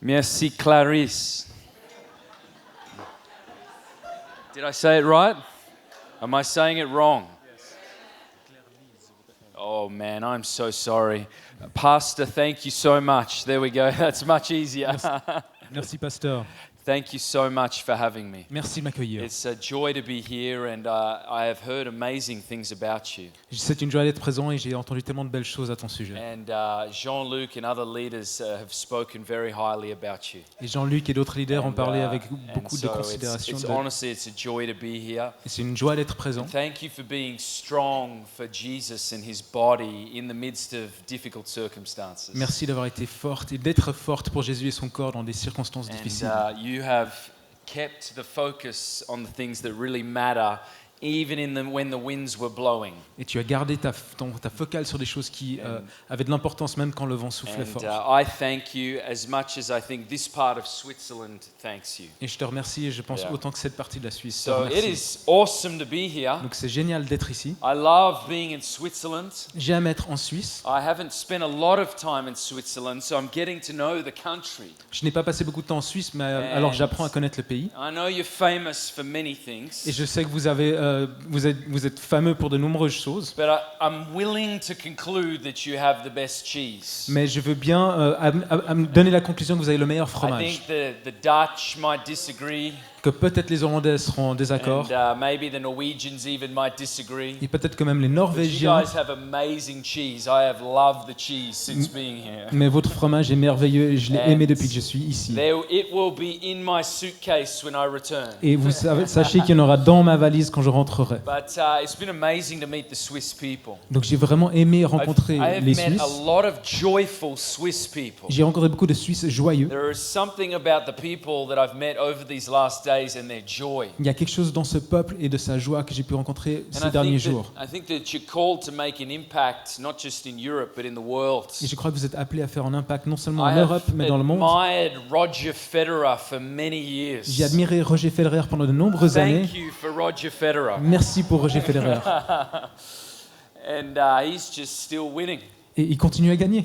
Merci Clarisse. Did I say it right? Am I saying it wrong? Oh man, I'm so sorry. Pastor, thank you so much. There we go. That's much easier. Merci, pasteur. Thank you so much for having me. Merci de m'accueillir. It's a joy to be here, and I have heard amazing things about you. C'est une joie d'être présent et j'ai entendu tellement de belles choses à ton sujet. And Jean-Luc and other leaders have spoken very highly about you. Et Jean-Luc et d'autres leaders ont parlé avec And beaucoup de so considération. honestly, it's a joy to be here. Et c'est une joie d'être présent. Thank you for being strong for Jesus and his body in the midst of difficult circumstances. Merci d'avoir été forte et d'être forte pour Jésus et son corps dans des circonstances difficiles. And you have kept the focus on the things that really matter, even when the winds were blowing. Et tu as gardé ta focale sur des choses qui avaient de l'importance même quand le vent soufflait fort. I thank you as much as I think this part of Switzerland thanks you. Et je te remercie et je pense autant que cette partie de la Suisse te So it remercie. is awesome to be here. Donc c'est génial d'être ici. I love being in Switzerland. J'aime être en Suisse. I haven't spent a lot of time in Switzerland, so I'm getting to know the country. Je n'ai pas passé beaucoup de temps en Suisse, mais alors j'apprends à connaître le pays. I know you're famous for many things. Et je sais que vous êtes fameux pour de nombreuses choses. But I'm willing to conclude that you have the best cheese. Mais je veux bien à me donner la conclusion que vous avez le meilleur I fromage. think the Dutch might disagree, Que peut-être les Hollandais seront en désaccord. and maybe the Norwegians even might disagree. Et peut-être que même les But you Norvégiens. guys have amazing cheese. I have loved the cheese since being here. Mais votre fromage est merveilleux et je l'ai aimé depuis que je suis ici. It will be in my suitcase when I return. Et vous sachez qu'il y en aura dans ma valise quand je rentrerai. But it's been amazing to meet the Swiss people. Donc j'ai vraiment aimé rencontrer I have les met Suisses. a lot of joyful Swiss people. J'ai rencontré beaucoup de Suisses joyeux. There is something about the people that I've met over these last days and their joy. Il y a quelque chose dans ce peuple et de sa joie que j'ai pu rencontrer And ces derniers jours. I think that you're called to make an impact, not just in Europe, but in the world. Et je crois que vous êtes appelés à faire un impact non seulement en I Europe, have mais dans le monde. admired Roger Federer for many years. J'ai admiré Roger Federer pendant de nombreuses années. Thank you for Roger Federer. Merci pour Roger Federer. And he's just still winning. Et il continue à gagner.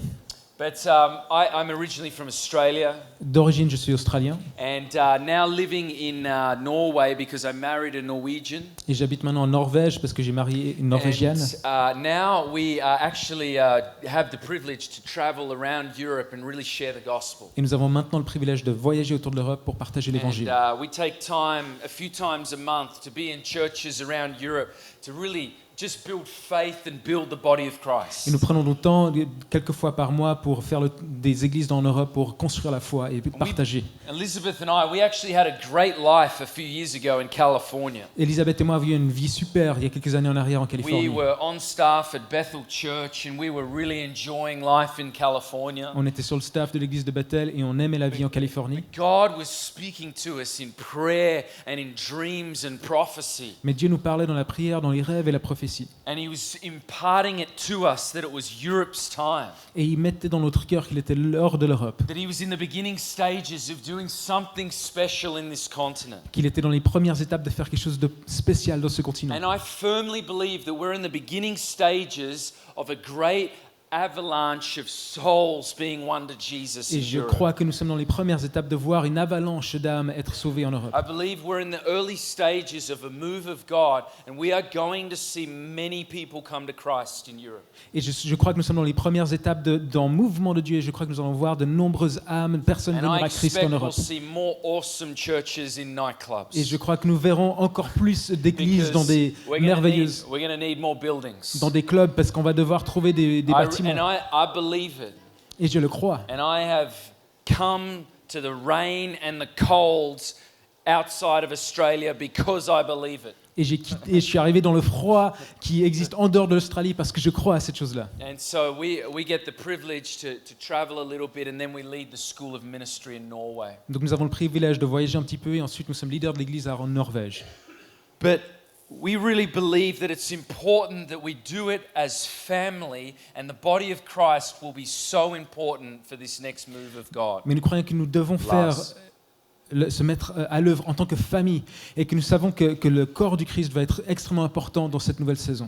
But I'm originally from Australia, D'origine, je suis australien and now living in Norway because I married a Norwegian. et j'habite maintenant en Norvège parce que j'ai marié une Norvégienne. And now we actually have the privilege to travel around Europe and really share the gospel. Et nous avons maintenant le privilège de voyager autour de l'Europe pour partager l'évangile. And we take time, a few times a month, to be in churches around Europe to really just build faith and build the body of Christ. Et nous prenons du temps, quelques fois par mois, pour faire des églises en Europe, pour construire la foi et partager. Elizabeth and I, we actually had a great life a few years ago in California. Elisabeth et moi avions une vie super il y a quelques années en arrière en We Californie. were on staff at Bethel Church and we were really enjoying life in California. On était sur le staff de l'église de Bethel et on aimait la vie en Californie. God was speaking to us in prayer and in dreams and prophecy. Mais Dieu nous parlait dans la prière, dans les rêves et la prophétie. And he was imparting it to us that it was Europe's time. Et il mettait dans notre cœur qu'il était l'heure de l'Europe, That he was in the beginning stages of doing something special in this continent. qu'il était dans les premières étapes de faire quelque chose de spécial dans ce continent. And I firmly believe that we're in the beginning stages of a great avalanche of souls being won to Jesus in Et je Europe. crois que nous sommes dans les premières étapes de voir une avalanche d'âmes être sauvées en Europe. I believe we're in the early stages of a move of God, and we are going to see many people come to Christ in Europe. Et je crois que nous sommes dans les premières étapes dans le mouvement de Dieu et je crois que nous allons voir de nombreuses âmes, de personnes And venir I à Christ expect en we'll Europe. see more awesome churches in nightclubs. Et je crois que nous verrons encore plus d'églises dans Because des merveilleuses, we're gonna need more buildings. dans des clubs parce qu'on va devoir trouver des bâtiments. I believe it. Et je le crois. And I have come to the rain and the colds outside of Australia because I believe it. Et je suis arrivé dans le froid qui existe en dehors de l'Australie parce que je crois à cette chose-là. And so we get the privilege to travel a little bit, and then we lead the School of Ministry in Norway. Donc nous avons le privilège de voyager un petit peu et ensuite nous sommes leaders de l'église en Norvège. But we really believe that it's important that we do it as family, and the body of Christ will be so important for this next move of God. Mais nous croyons que nous devons faire se mettre à l'œuvre en tant que famille et que nous savons que le corps du Christ va être extrêmement important dans cette nouvelle saison.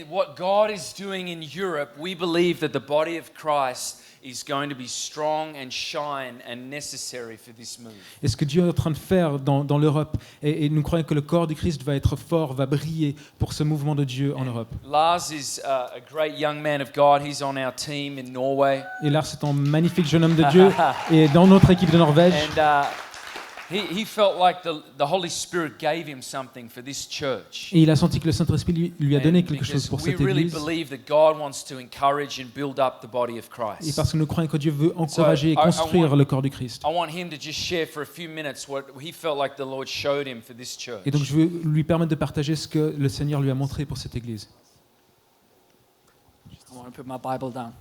What God is doing in Europe, we believe that the body of Christ is going to be strong and shine and necessary for this move. Et ce que Dieu est en train de faire dans l'Europe, et nous croyons que le corps du Christ va être fort, va briller pour ce mouvement de Dieu en Europe. Lars is a great young man of God. He's on our team in Norway. Et Lars est un magnifique jeune homme de Dieu et dans notre équipe de Norvège. And he felt like the Holy Spirit gave him something for this church. Et il a senti que le Saint-Esprit lui a donné And quelque chose because pour we cette really église. believe that God wants to encourage and build up the body of Et Christ. parce que nous croyons que Dieu veut encourager et I construire want- le corps du Christ. I want him to just share for a few minutes what he felt like the Lord showed him for this church. Et donc je veux lui permettre de partager ce que le Seigneur lui a montré pour cette église. I want to put my Bible down.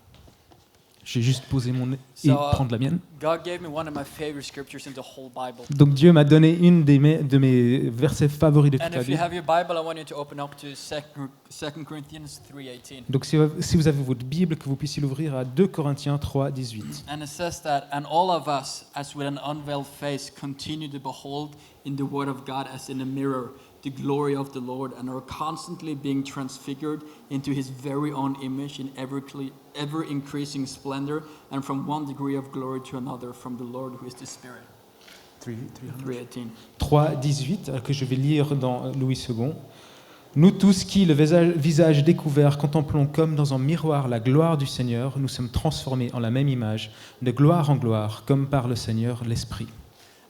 J'ai juste posé mon nez et So, prendre la mienne. God gave me one of my favorite scriptures in the whole Bible. Donc Dieu m'a donné une de mes versets favoris de toute And la if you Bible. have your Bible, I want you to open up to 2 Corinthians 3:18. Donc si vous avez votre Bible, que vous puissiez l'ouvrir à 2 Corinthiens 3, 18. And it says that, and all of us, as with an unveiled face, continue to behold in the Word of God as in a mirror the glory of the Lord, and are constantly being transfigured into His very own image in ever increasing splendor, and from one degree of glory to another, from the Lord who is the Spirit. 3:18. 3, 18, que je vais lire dans Louis II. Nous tous qui, le visage découvert, contemplons comme dans un miroir la gloire du Seigneur, nous sommes transformés en la même image, de gloire en gloire, comme par le Seigneur l'Esprit.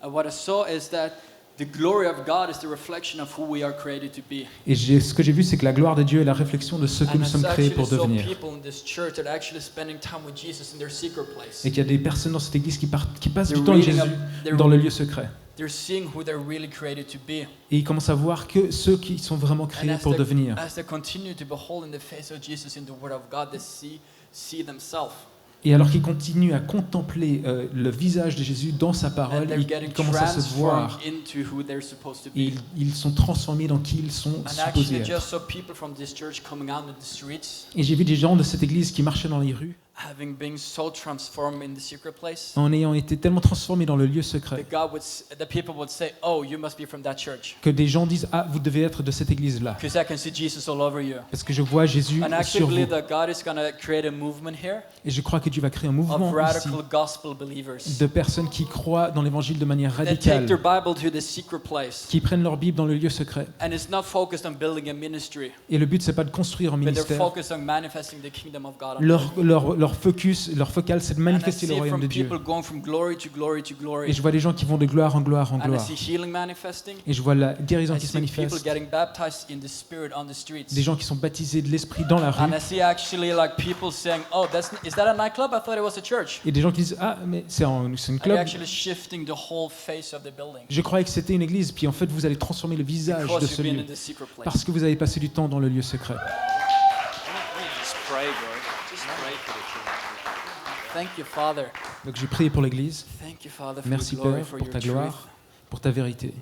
And what I saw is that the glory of God is the reflection of who we are created to be. Et ce que j'ai vu, c'est que la gloire de Dieu est la réflexion de ce que And nous I sommes créés actually pour saw devenir. people in this church that are actually spending time with Jesus in their secret place. Et qu'il y a des personnes dans cette église qui passent du They're temps avec reading Jésus they're- dans le lieu secret. They're seeing who they're really created to be. Et ils commencent à voir que ceux qui sont vraiment And créés pour devenir. as they continue to behold in the face of Jesus in the Word of God, they see themselves. Et alors qu'ils continuent à contempler le visage de Jésus dans sa And parole, they're ils getting commencent à se transformed voir. into who they're supposed to Et be. ils sont transformés dans qui ils sont And supposés actually être. just saw people from this church coming out in the streets, Et j'ai vu des gens de cette église qui marchaient dans les rues, having been so transformed in the secret place. en ayant été tellement transformés dans le lieu secret, The people would say, "Oh, you must be from that church, que des gens disent « Ah, vous devez être de cette église-là, because I can see Jesus all over you." parce que je vois Jésus And I actually sur vous. believe that God is going to create a movement here » Et je crois que Dieu va créer un mouvement of ici radical gospel believers de personnes qui croient dans l'évangile de manière that take their radicale, Bible to the secret place. qui prennent leur Bible dans le lieu secret. And it's not focused on building a ministry, Et le but, c'est pas de construire un but they're ministère. focused on manifesting the kingdom of God. on earth. Leur focus, leur focal, c'est de And I manifester see le royaume from de Dieu. people going from glory to glory to Et glory. je vois des gens qui vont de gloire en gloire en And I gloire. see healing manifesting. Et je vois la guérison I qui se see people manifeste. getting baptized in the Spirit on the streets. Des gens qui sont baptisés de l'esprit dans la rue. And I see actually like people saying, "Oh, is that a nightclub? I thought it was a church." Et des gens qui disent Ah, mais c'est une And you're club. actually shifting the whole face of the building Je croyais que c'était une église. Puis en fait, vous allez transformer le visage de because ce you've been lieu. in the secret place. Parce que vous avez passé du temps dans le lieu secret. Just pray, bro. Just pray for the church. Thank you, Father. Donc j'ai prié pour l'église. Thank you, Father, for Merci your glory, Père for pour your ta truth. gloire, pour ta vérité.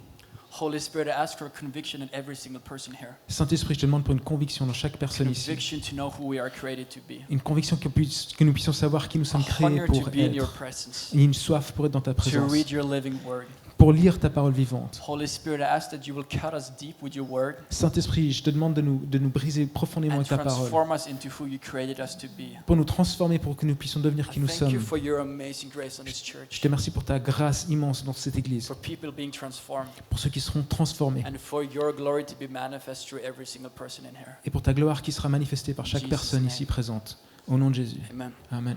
Holy Spirit, I ask for conviction in every single person here. Saint-Esprit, je te demande pour une conviction dans chaque personne ici. Conviction to know who we are created to be. Une conviction que nous puissions savoir qui nous sommes A créés hunger to pour be in your être. presence. Et une soif pour être dans ta To présence. read your living word. Pour lire ta parole vivante. Holy Spirit, I ask that you will cut us deep with your word Saint-Esprit, je te demande de nous briser profondément and avec ta parole. transform us into who you created us to be. Pour nous transformer, pour que nous puissions devenir qui I nous thank you sommes. for your amazing grace on this Je church. te remercie pour ta grâce immense dans cette église. For people being transformed. Pour ceux qui seront transformés. And for your glory to be manifest through every single person in here. Et pour ta gloire qui sera manifestée par chaque Jesus' personne name. ici présente. Au nom de Jésus. Amen. Amen.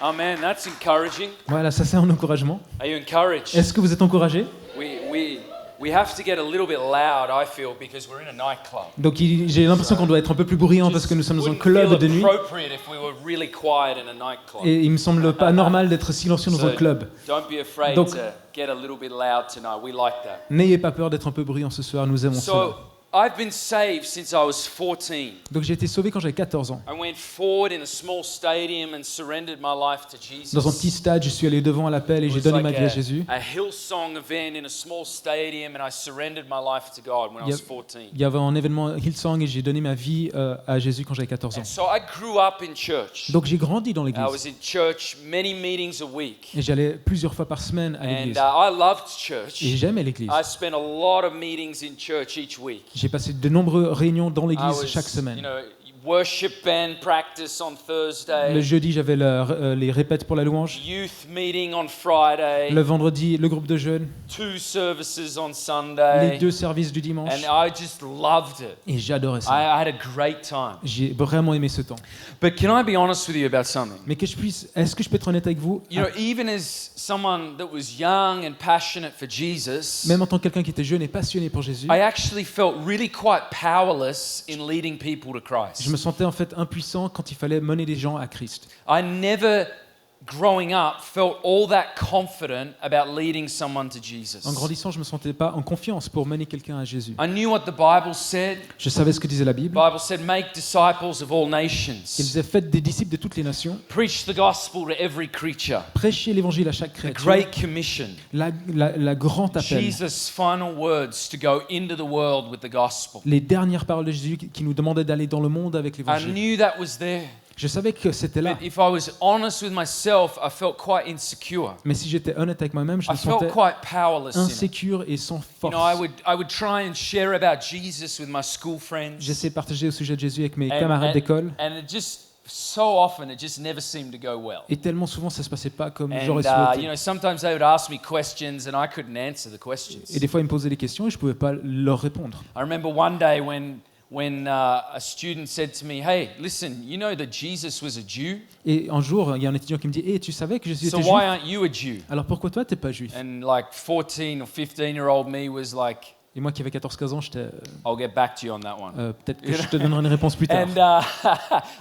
Amen. That's encouraging. Voilà, ça c'est un encouragement. Are you encouraged? Est-ce que vous êtes encouragés? We have to get a little bit loud, I feel, because we're in a nightclub. Donc j'ai l'impression qu'on doit être un peu plus bruyant parce que nous sommes dans un Wouldn't club feel de nuit. appropriate if we were really quiet in a nightclub. Et il me semble pas normal d'être silencieux dans un So, club. Don't be afraid Donc- to get a little bit loud tonight. We like that. N'ayez pas peur d'être un peu bruyant ce soir, nous aimons So, cela. I've been saved since I was 14. Donc j'ai été sauvé quand j'avais 14 ans. I went forward in a small stadium and surrendered my life to Jesus. Dans un petit stade, je suis allé devant à l'appel et j'ai It was donné ma like vie à Jésus. a Hillsong event in a small stadium, and I surrendered my life to God when I was 14. Il y avait un événement Hillsong et j'ai donné ma vie à Jésus quand j'avais 14 ans. And so I grew up in church. Donc j'ai grandi dans I l'église. was in church many meetings a week. Et j'allais plusieurs fois par semaine à And l'église. I loved church. Et j'aimais l'église. I spent a lot of meetings in church each week. J'ai passé de nombreuses réunions dans I l'église was, chaque semaine. Worship band practice on Le Thursday, jeudi, j'avais les répètes pour la louange. youth meeting on Friday, Le vendredi, le groupe de jeunes. 2 services on Les Sunday, 2 services du dimanche. and I just loved it. Et j'adorais ça. I had a great time. J'ai vraiment aimé ce temps. But can I be honest with you about something? Mais est-ce que je peux être honnête avec vous? Even as someone that was young and passionate for Jesus, Même en tant que quelqu'un qui était jeune et passionné pour Jésus, I actually felt really quite powerless in leading people to Christ. je me sentais en fait impuissant quand il fallait mener les gens à Christ. I never, growing up, felt all that confident about leading someone to Jesus. En grandissant, je me sentais pas en confiance pour mener quelqu'un à Jésus. I knew what the Bible said. Je savais ce que disait la Bible. The Bible said, make disciples of all Il nations. disait faites des disciples de toutes les nations, Preach the gospel to every creature. prêchez l'évangile à chaque The créature. Great Commission. La grande appel. Jesus' final words to go into the world with the gospel. Les dernières paroles de Jésus qui nous demandaient d'aller dans le monde avec I l'évangile. knew that was there. Je savais que c'était là. But if I was honest with myself, I felt quite insecure. Mais si j'étais honnête avec moi-même, je I me felt sentais quite powerless in it. insécure et sans You force. know, I would try and share about Jesus with my school friends. J'essayais de partager au sujet de Jésus avec mes And- camarades and- d'école. And it just, so often, it just never seemed to go well. Et tellement souvent, ça se passait pas comme And, j'aurais you souhaité. know, sometimes they would ask me questions and I couldn't answer the questions. Et des fois, ils me posaient des questions et je pouvais pas leur répondre. I remember one day when a student said to me, hey, listen, you know that Jesus was a Jew, Et un jour, il y a un étudiant qui me dit tu savais que Jésus so était why juif? aren't you a Jew? Alors pourquoi toi, t'es pas juif? And like 14 or 15-year-old me was like, Et moi qui avais 14-15 ans, j'étais I'll get back to you on that one. peut-être que je te donnerai une réponse plus tard. And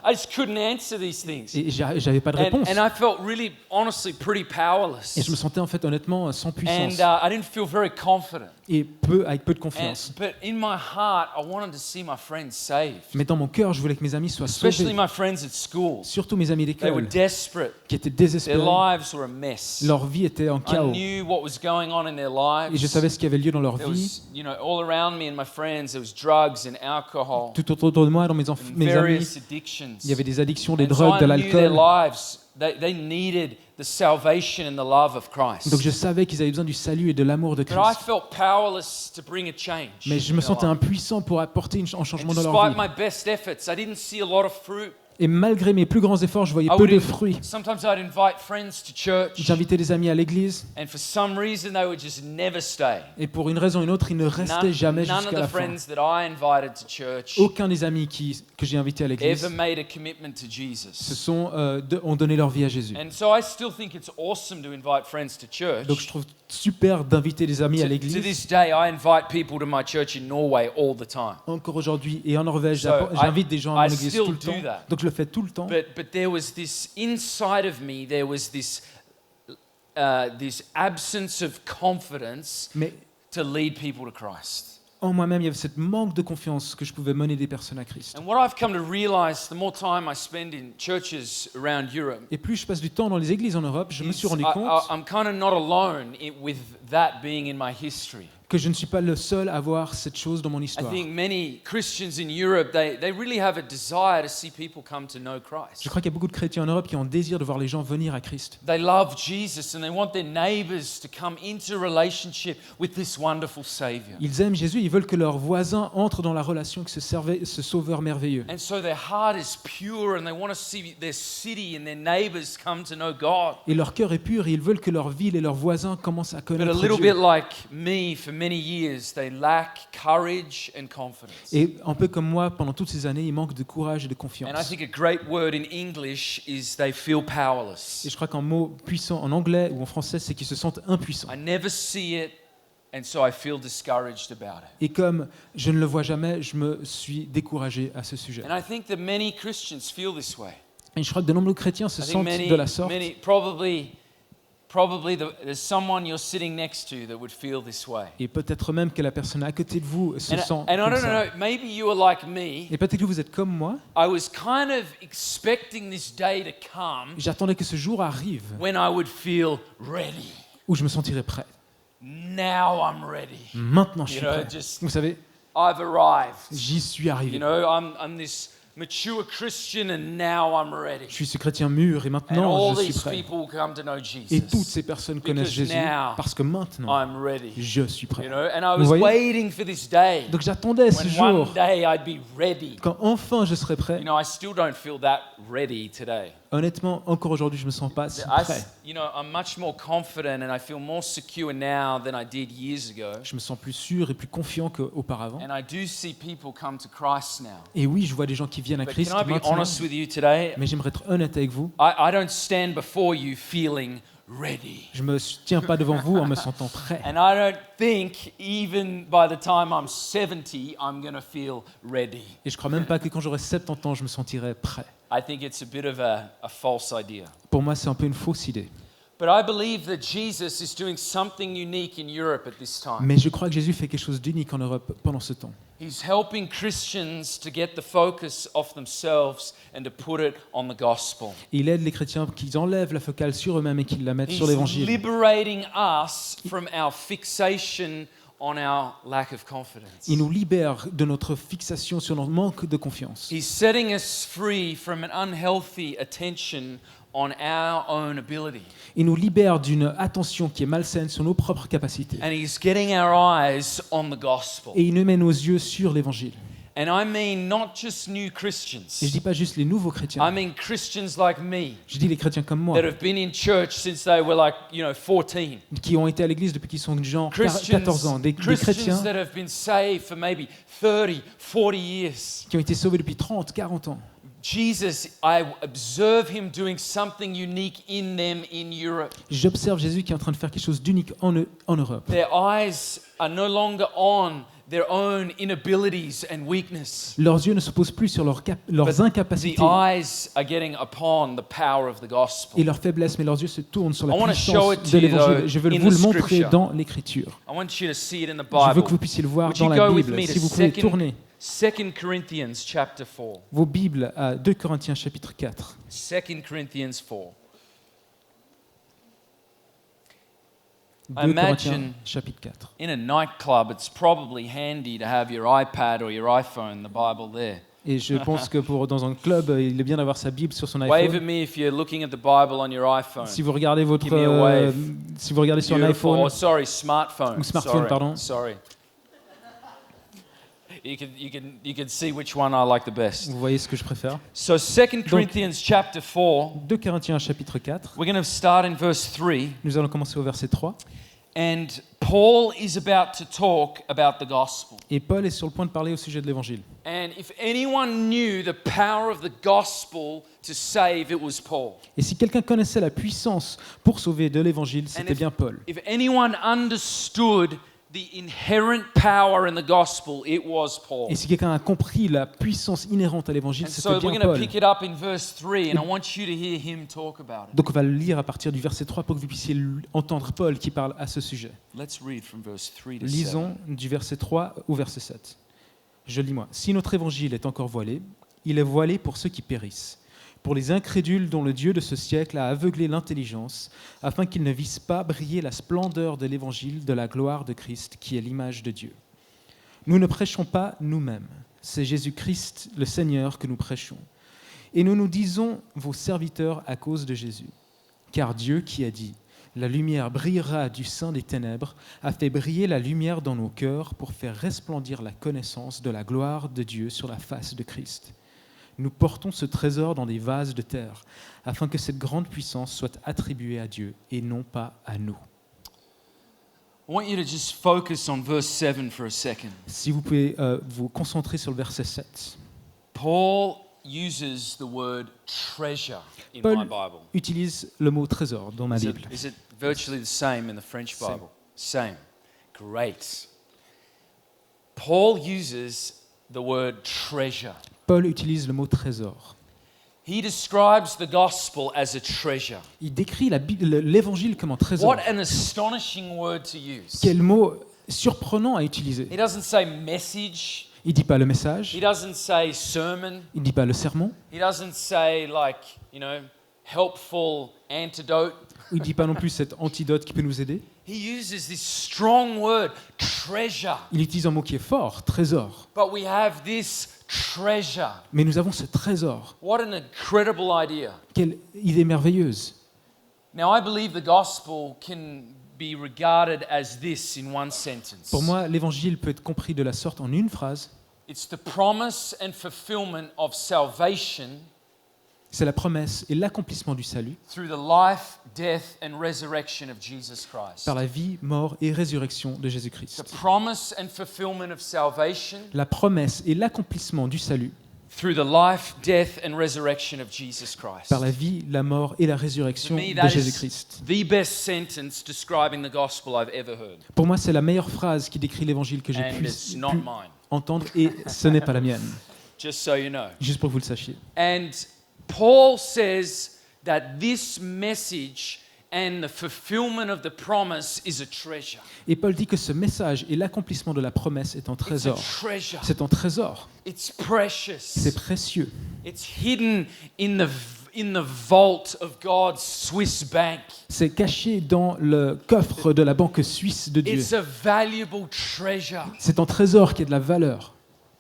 I just couldn't answer these things. Et j'avais pas de réponse. And I felt really, honestly, pretty powerless. Et je me sentais en fait honnêtement sans And puissance I didn't feel very confident. et avec peu de confiance. But in my heart, I wanted to see my friends saved. Mais dans mon cœur, je voulais que mes amis soient Especially sauvés. my friends at school. Surtout mes amis They were d'école desperate. qui étaient Their désespérés. lives were a mess. Leur vie était en I chaos. knew what was going on in their Et je lives. savais ce qui avait lieu dans leur There vie. was, you know, all around me and my friends, there was drugs and alcohol, Tout autour de moi, dans mes and amis, various addictions. il y avait des addictions, des And so drogues, de I knew their l'alcool. lives. They needed the salvation and the love of Christ. Donc je savais qu'ils avaient besoin du salut et de l'amour de But I Christ. felt powerless to bring a change. Mais je me in their sentais life. impuissant pour apporter un And changement dans leur despite vie. my best efforts, I didn't see a lot of fruit. Et malgré mes plus grands efforts, je voyais I peu would de fruits. Sometimes I'd invite friends to church, J'invitais des amis à l'église and for some reason they would just never stay. et pour une raison ou une autre, ils ne restaient jamais None of jusqu'à the la fin. friends that I invited to church Aucun des amis que j'ai invités à l'église ever made a commitment to Jesus. ont donné leur vie à Jésus. And so I still think it's awesome to invite friends to church. Donc je trouve super d'inviter des amis à To l'église. this day, I invite people to my church in Norway all the time. Encore aujourd'hui et en Norvège, So, j'invite des gens à I mon église still tout le do temps. that. Donc je le fais tout le temps. But there was this inside of me, there was this absence of confidence Mais to lead people to Christ. en moi-même, il y avait cette manque de confiance que je pouvais mener des personnes à Christ. And what I've come to realize, the more time I spend in churches around Europe, Et plus je passe du temps dans les églises en Europe, je me suis is rendu compte I'm kind of not alone with that being in my history. que je ne suis pas le seul à voir cette chose dans mon I histoire. think many Christians in Europe, they really have a desire to see people come to know Christ. Je crois qu'il y a beaucoup de chrétiens en Europe qui ont le désir de voir les gens venir à Christ. They love Jesus and they want their neighbors to come into relationship with this wonderful Savior. Ils aiment Jésus, ils veulent que leurs voisins entrent dans la relation avec ce sauveur merveilleux. And so their heart is pure and they want to see their city and their neighbors come to know God. Et leur cœur est pur et ils veulent que leur ville et leurs voisins commencent à But a connaître little bit Dieu. like me, for many years, they lack courage and confidence. Et un peu comme moi, pendant toutes ces années, ils manquent de courage et de And I confiance. think a great word in English is they feel powerless. Et je crois qu'un mot puissant en anglais ou en français, c'est qu'ils se sentent impuissants. I never see it, and so I feel discouraged about it. Et comme je ne le vois jamais, je me suis découragé à ce sujet. And I think that many Christians feel this way. Et je crois que de nombreux chrétiens se I think sentent de la sorte. probably there's someone you're sitting next to that would feel this way. Et peut-être même que la personne à côté de vous se sent And I comme don't ça. know, maybe you are like me. Et peut-être que vous êtes comme moi. I was kind of expecting this day to come J'attendais que ce jour arrive when I would feel ready. où je me sentirais prêt. Now I'm ready. Maintenant, je suis You know, prêt. just Vous savez, I've arrived. j'y suis You arrivé. know, I'm this mature Christian and now I'm ready. Je suis ce chrétien mûr et And maintenant all je suis these prêt. people come to know Et toutes Jesus. ces personnes connaissent Because Jésus now parce que maintenant I'm ready. je suis You prêt. know, and I Vous was voyez? waiting for this day Donc j'attendais ce when one jour day I'd be ready. quand enfin je serai prêt. You know, I still don't feel that ready today. Honnêtement, encore aujourd'hui, je me sens pas si prêt. You know, I'm much more confident and I feel more secure now than I did years ago. Je me sens plus sûr et plus confiant qu'auparavant. And I do see people come to Christ now. Et oui, je vois des gens qui viennent à But Christ can I be maintenant. honest with you today? Mais j'aimerais être honnête avec vous. I don't stand before you feeling ready. Je me tiens pas devant vous en me sentant prêt. And I don't think even by the time I'm 70, I'm going to feel ready. Et je crois même pas que quand j'aurai 70 ans, je me sentirai prêt. I think it's a bit of a false idea. Pour moi, c'est un peu une fausse idée. But I believe that Jesus is doing something unique in Europe at this time. Mais je crois que Jésus fait quelque chose d'unique en Europe pendant ce temps. He's helping Christians to get the focus off themselves and to put it on the gospel. Il aide les chrétiens qu'ils enlèvent la focale sur eux-mêmes et qu'ils la mettent sur He's l'évangile. liberating us from our fixation on our lack of confidence. Il nous libère de notre fixation sur notre manque de confiance. He's setting us free from an unhealthy attention on our own ability. Il nous libère d'une attention qui est malsaine sur nos propres capacités. And he's getting our eyes on the gospel. Et il nous met nos yeux sur l'évangile. And I mean not just new Et je Christians. dis pas juste les nouveaux I chrétiens. mean Christians like me Je dis les chrétiens comme moi, that have been in church since they were 14. qui ont été à l'église depuis qu'ils sont genre 14 ans. Des Christians chrétiens that have been saved for maybe 30, 40 years. qui ont été sauvés depuis 30, 40 ans. Jesus, I observe him doing something unique in them in Europe. J'observe Jésus qui est en train de faire quelque chose d'unique en Europe. Their eyes are no longer on their own inabilities and weakness. Leurs yeux ne se posent plus sur leurs The incapacités eyes are getting upon the power of the gospel. et leurs faiblesses, mais leurs yeux se tournent sur la I wanna show puissance it to de you, l'évangile. though, Je veux in vous the le montrer scripture. dans l'Écriture. I want you to see it in the Je veux Bible. que vous puissiez le voir Would dans you la go with Bible. me to Si vous pouvez tourner 2 Corinthians chapter 4. vos Bibles à 2 Corinthiens chapitre 4. 2 Corinthians 4. 2 I Corinthiens imagine- chapitre 4. In a nightclub, it's probably handy to have your iPad or your iPhone, the Bible there. Et je pense que dans un club, il est bien d'avoir sa Bible sur son Wave at iPhone. me if you're looking at the Bible on your iPhone. Si vous regardez Give me a wave. si vous regardez sur un Beautiful. iPhone, Oh, sorry, smartphone. Ou smartphone, sorry. pardon. Sorry. You can see which one I like the best. vous voyez ce que je préfère. So 2 Corinthians chapter 4, 2 Corinthiens chapitre 4. we're going to start in verse 3. Nous allons commencer au verset 3. And Paul is about to talk about the gospel. Et Paul est sur le point de parler au sujet de l'évangile. And if anyone knew the power of the gospel to save, it was Paul. Et si quelqu'un connaissait la puissance pour sauver de l'évangile, c'était if- bien Paul. If anyone understood the inherent power in the gospel, it was Paul. Et si quelqu'un a compris la puissance inhérente à l'évangile, And so c'était we're bien going to Paul. pick it up in verse 3, and I want you to hear him talk about it. Donc on va le lire à partir du verset 3 pour que vous puissiez entendre Paul qui parle à ce sujet. Let's read from verse 3 to 7. Lisons du verset 3 au verset 7. Je lis moi. Si notre évangile est encore voilé, il est voilé pour ceux qui périssent, pour les incrédules dont le Dieu de ce siècle a aveuglé l'intelligence, afin qu'ils ne vissent pas briller la splendeur de l'évangile de la gloire de Christ, qui est l'image de Dieu. Nous ne prêchons pas nous-mêmes, c'est Jésus-Christ le Seigneur que nous prêchons. Et nous nous disons vos serviteurs à cause de Jésus. Car Dieu qui a dit « La lumière brillera du sein des ténèbres » a fait briller la lumière dans nos cœurs pour faire resplendir la connaissance de la gloire de Dieu sur la face de Christ. Nous portons ce trésor dans des vases de terre, afin que cette grande puissance soit attribuée à Dieu et non pas à nous. I want you to just focus on verse 7 for a second. Si vous pouvez vous concentrer sur le verset 7. Paul uses the word treasure in Paul my Bible. utilise le mot trésor dans ma Bible. Is it virtually the same in the French Same. Bible? Same. Great. Paul uses the word treasure. Paul utilise le mot trésor. He describes the gospel as a treasure. Il décrit l'évangile comme un trésor. What an astonishing word to use. Quel mot surprenant à utiliser. He doesn't say message. Il ne dit pas le message, He doesn't say sermon. il ne dit pas le sermon, He doesn't say helpful antidote. il ne dit pas non plus cet antidote qui peut nous aider. He he uses this strong word, treasure. Il utilise un mot qui est fort, trésor. But we have this treasure. Mais nous avons ce trésor. What an incredible idea. Quelle idée merveilleuse. Now, I believe the gospel can be regarded as this in one sentence. Pour moi, l'évangile peut être compris de la sorte en une phrase. It's the promise and fulfillment of salvation C'est la promesse et l'accomplissement du salut through the life, death, and resurrection of Jesus Christ. par la vie, mort et résurrection de The Jésus-Christ. promise and fulfillment of salvation La promesse et l'accomplissement du salut through the life, death, and resurrection of Jesus Christ. par la vie, la mort et la To résurrection me, de that is Jésus-Christ. the best sentence describing the gospel I've ever heard. Pour moi, c'est la meilleure phrase qui décrit l'évangile que j'ai And pu it's not mine, entendre et ce n'est pas la mienne. just so you know. Juste pour que vous le sachiez. And Paul says that this message and the fulfillment of the promise is a treasure. Et Paul dit que ce message et l'accomplissement de la promesse est un It's a trésor. treasure. C'est un trésor. It's precious. C'est précieux. It's hidden in the vault of God's Swiss bank. C'est caché dans le coffre de la banque suisse de Dieu. It's a valuable treasure. C'est un trésor qui a de la valeur.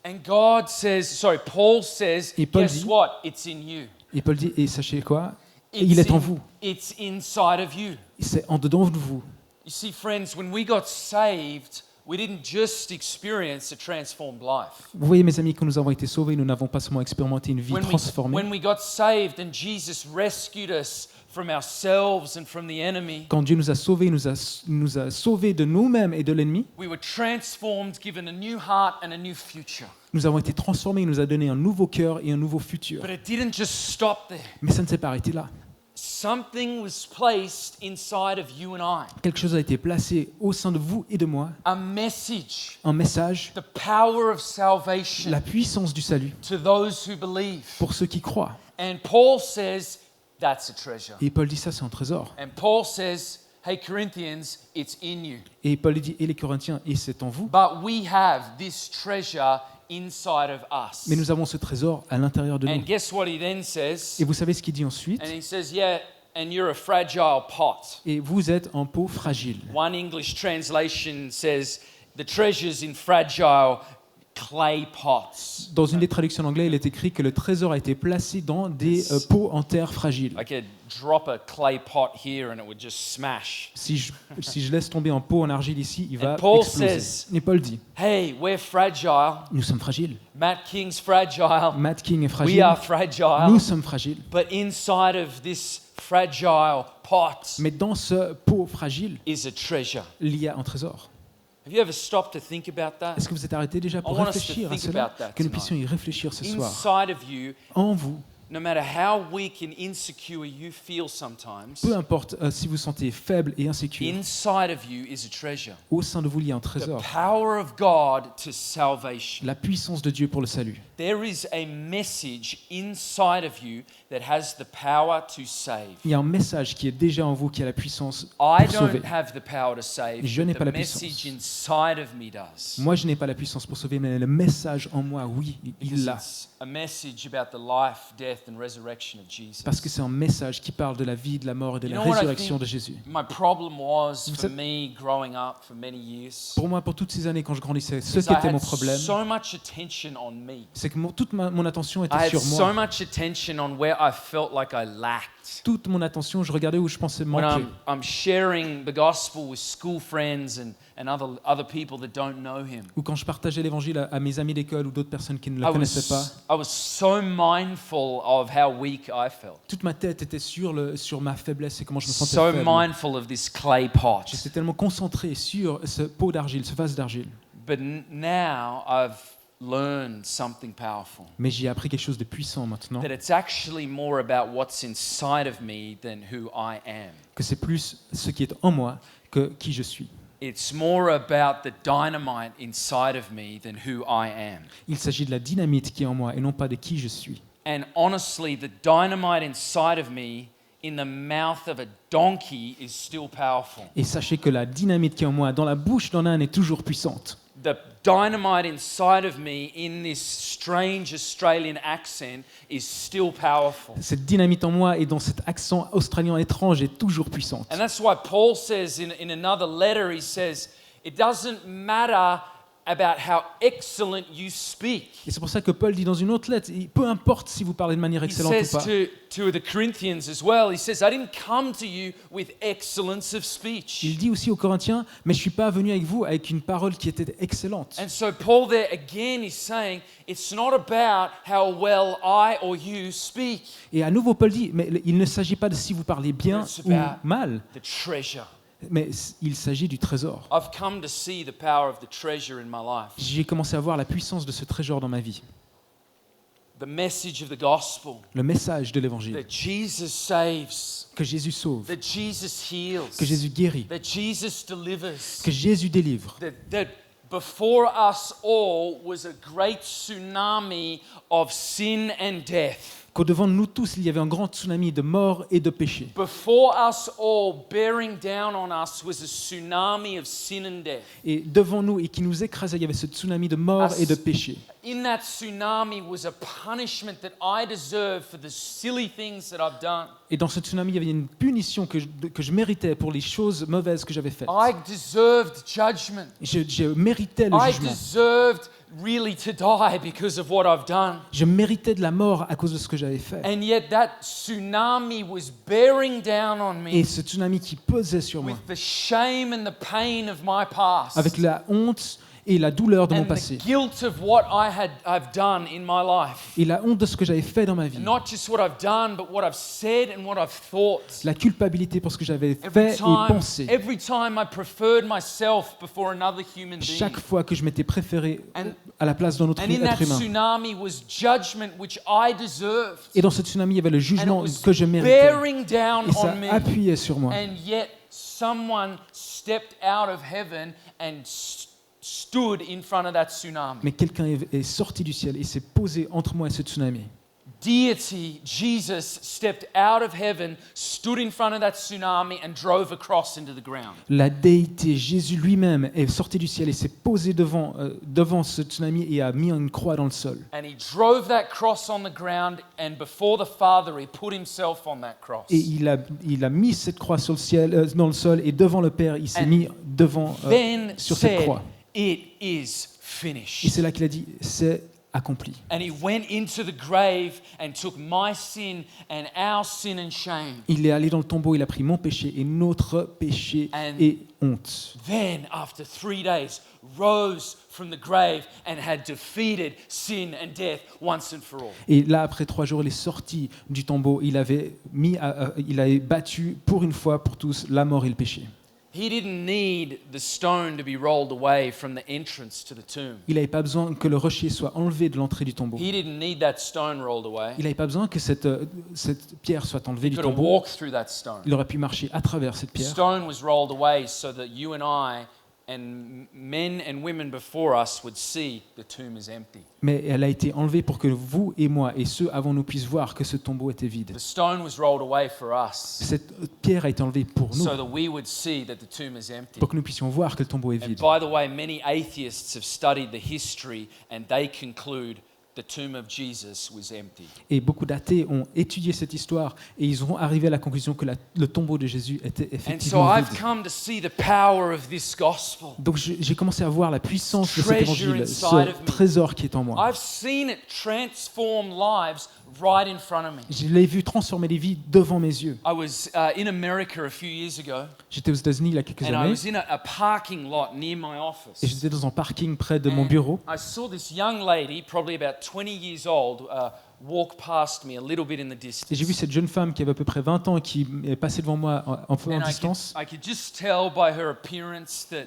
And Paul says, Et Paul guess dit- what? It's in you. Et Paul dit, et sachez quoi? Il est en vous. It's inside of you. C'est en dedans de vous. You see, friends, when we got saved, we didn't just experience a transformed life. Vous voyez, mes amis, quand nous avons été sauvés, nous n'avons pas seulement expérimenté une vie transformée. When we got saved and Jesus rescued us from ourselves and from the enemy, Quand Dieu nous a sauvés, nous a sauvés de nous-mêmes et de l'ennemi, we were transformed, given a new heart and a new future. nous avons été transformés, il nous a donné un nouveau cœur et un nouveau futur. But it didn't just stop there. Mais ça ne s'est pas arrêté là. Something was placed inside of you and I. Quelque chose a été placé au sein de vous et de moi, A message, un message, the power of salvation la puissance du salut to those who believe. pour ceux qui croient. And Paul says that's a treasure. Et Paul dit ça, c'est un trésor. And Paul says, hey, Corinthians, it's in you. Et Paul dit, et les Corinthiens, et c'est en vous. But we have this treasure inside of us. Mais nous avons ce trésor à l'intérieur de And nous. guess what he then says? Et vous savez ce qu'il dit ensuite? And he says, yeah, and you're a fragile pot. Et vous êtes en peau fragile. One English translation says, the treasure's in fragile clay pots. Dans une des traductions en anglais, il est écrit que le trésor a été placé dans des pots en terre fragiles. I could drop a clay pot here and it would just smash. Si je laisse tomber un pot en argile ici, il va And Paul exploser. says- Et Paul dit, Hey, we're fragile. nous sommes fragiles. Matt King's fragile. Matt King est We fragile. are fragile. Nous sommes fragiles. But inside of this fragile pot Mais dans ce pot fragile, is a treasure. il y a un trésor. Have you ever stopped to think about that? Est-ce que vous êtes arrêté déjà pour I want us to réfléchir à think cela? about that Que nous tonight. puissions y réfléchir ce soir. Inside of you, En vous, no matter how weak and insecure you feel sometimes, peu importe si vous sentez faible et insécure, inside of you is a treasure. au sein de vous, il y a un The trésor. power of God to salvation. La puissance de Dieu pour le salut. There is a message inside of you that has the power to save. Il y a un message qui est déjà en vous, qui a la puissance I pour sauver. don't have the power to save, Je n'ai but pas the la puissance. message inside of me does. Moi, je n'ai pas la puissance pour sauver, mais le message en moi, oui, il Because l'a. it's a message about the life, death, and resurrection of Jesus. Parce que c'est un message qui parle de la vie, de la mort et de You la know what I résurrection think de Jésus. My problem was Vous for savez- me growing up for many years. Pour moi, pour toutes ces années, quand je grandissais, ce is qui I était had mon problème, so much attention on me. c'est que toute mon attention I était had sur so moi. much attention on where I felt like I lacked. Toute mon attention, je regardais où je pensais When manquer. I'm sharing the gospel with school friends and other people that don't know him. Ou quand je partageais l'évangile à mes amis d'école ou d'autres personnes qui ne le connaissaient pas. I was so mindful of how weak I felt. Toute ma tête était sur ma faiblesse et comment je me sentais So faible. mindful of this clay pot. J'étais tellement concentré sur ce pot d'argile, ce vase d'argile. But now I've learned something powerful. Mais j'ai appris quelque chose de puissant maintenant, That it's actually more about what's inside of me than who I am. que c'est plus ce qui est en moi que qui je suis. It's more about the dynamite inside of me than who I am. Il s'agit de la dynamite qui est en moi et non pas de qui je suis. And honestly, the dynamite inside of me in the mouth of a donkey is still powerful. Et sachez que la dynamite qui est en moi dans la bouche d'un âne est toujours puissante. the dynamite inside of me in this strange Australian accent is still powerful. Cette dynamite en moi et dans cet accent australien étrange est toujours puissante. And that's why Paul says in another letter, he says, it doesn't matter about how excellent you speak. Et c'est pour ça que Paul dit dans une autre lettre, peu importe si vous parlez de manière He excellente ou says pas. to the Corinthians as well, he says, I didn't come to you with excellence of speech. Il dit aussi aux Corinthiens, mais je suis pas venu avec vous avec une parole qui était excellente. And so Paul there again is saying, it's not about how well I or you speak, Et à nouveau Paul dit, mais il ne s'agit pas de si vous parlez bien It's ou about- mal, the treasure. mais il s'agit du trésor. I've come to see the power of the treasure in my life. J'ai commencé à voir la puissance de ce trésor dans ma vie. The message of the gospel, Le message de l'évangile, that Jesus saves, que Jésus sauve, that Jesus heals, que Jésus guérit, that Jesus delivers, que Jésus délivre. that before us all was a great tsunami of sin and death. Qu'au-devant de nous tous, il y avait un grand tsunami de mort et de péché. Before us all, bearing down on us was a tsunami of sin and death. Et devant nous, et qui nous écrasait, il y avait ce tsunami de mort et de péché. In that tsunami was a punishment that I deserve for the silly things that I've done. Et dans ce tsunami, il y avait une punition que je méritais pour les choses mauvaises que j'avais faites. I deserved judgment. Je méritais le I jugement. deserved really to die because of what I've done. Je méritais de la mort à cause de ce que j'avais fait. And yet that tsunami was bearing down on Et me ce tsunami qui pesait sur moi, with the shame and the pain of my past. avec la honte et la douleur de mon And passé, the guilt of what I've done in my life. et la honte de ce que j'avais fait dans ma vie, And not just what I've done, but what I've said and what I've thought. la culpabilité pour ce que j'avais fait et pensé. Every time I preferred myself before another human being. Chaque fois que je m'étais préféré And- à la place d'un autre And in that être humain. tsunami was judgment which I deserved. Et dans ce tsunami, il y avait le And it jugement was que je méritais. bearing down Et ça on me. appuyait sur moi. And yet someone stepped out of heaven and stood in front of that tsunami. Mais quelqu'un est sorti du ciel et s'est posé entre moi et ce tsunami. Deity, Jesus, stepped out of heaven, stood in front of that tsunami and drove across into the ground. La déité, Jésus lui-même, est sorti du ciel et s'est posé devant ce tsunami et a mis une croix dans le sol. And he drove that cross on the ground, and before the Father, he put himself on that cross. Et il a mis cette croix sur le ciel, dans le sol, et devant le Père, il s'est And mis devant, Then sur cette said, croix. it is Et finished. c'est là qu'il a dit, c'est accompli. And he went into the grave and took my sin and our sin and shame. Il est allé dans le tombeau, il a pris mon péché et notre péché And- et honte. Then, after 3 days, rose from the grave and had defeated sin and death once and for all. Et là, après 3 jours, il est sorti du tombeau. Il avait battu pour une fois pour tous la mort et le péché. He didn't need the stone to be rolled away from the entrance to the tomb. Il n'avait pas besoin que le rocher soit enlevé de l'entrée du tombeau. He didn't need that stone rolled away. Il n'avait pas besoin que cette pierre soit enlevée He du could have tombeau. walked through that stone. Il aurait pu marcher à travers cette The pierre. stone was rolled away so that you and I and men and women before us would see the tomb is empty. Mais elle a été enlevée pour que vous et moi et ceux avant nous puissent voir que ce tombeau était vide. The stone was rolled away for us Cette pierre a été enlevée pour nous, so that we would see that the tomb is empty. pour que nous puissions voir que le tombeau est And vide. by the way, many atheists have studied the history and they conclude the tomb of Jesus was empty. Et beaucoup d'athées ont étudié cette histoire et ils ont arrivé à la conclusion que le tombeau de Jésus était And so effectivement I've vide. come to see the power of this gospel. Donc j'ai commencé à voir la puissance de cet Treasure évangile, inside of me. ce trésor qui est en moi. I've seen it transform lives right in front of me. Je l'ai vu transformer des vies devant mes yeux. I was in America a few years ago, J'étais aux États-Unis il y a quelques and I années was in a parking lot near my et office. j'étais dans un parking près de mon And bureau. I saw this young lady, probably about 20 years old, walk past me a little bit in the Et j'ai vu distance. cette jeune femme qui avait à peu près 20 ans et qui est passée devant moi un peu en And distance. I could just tell by her appearance that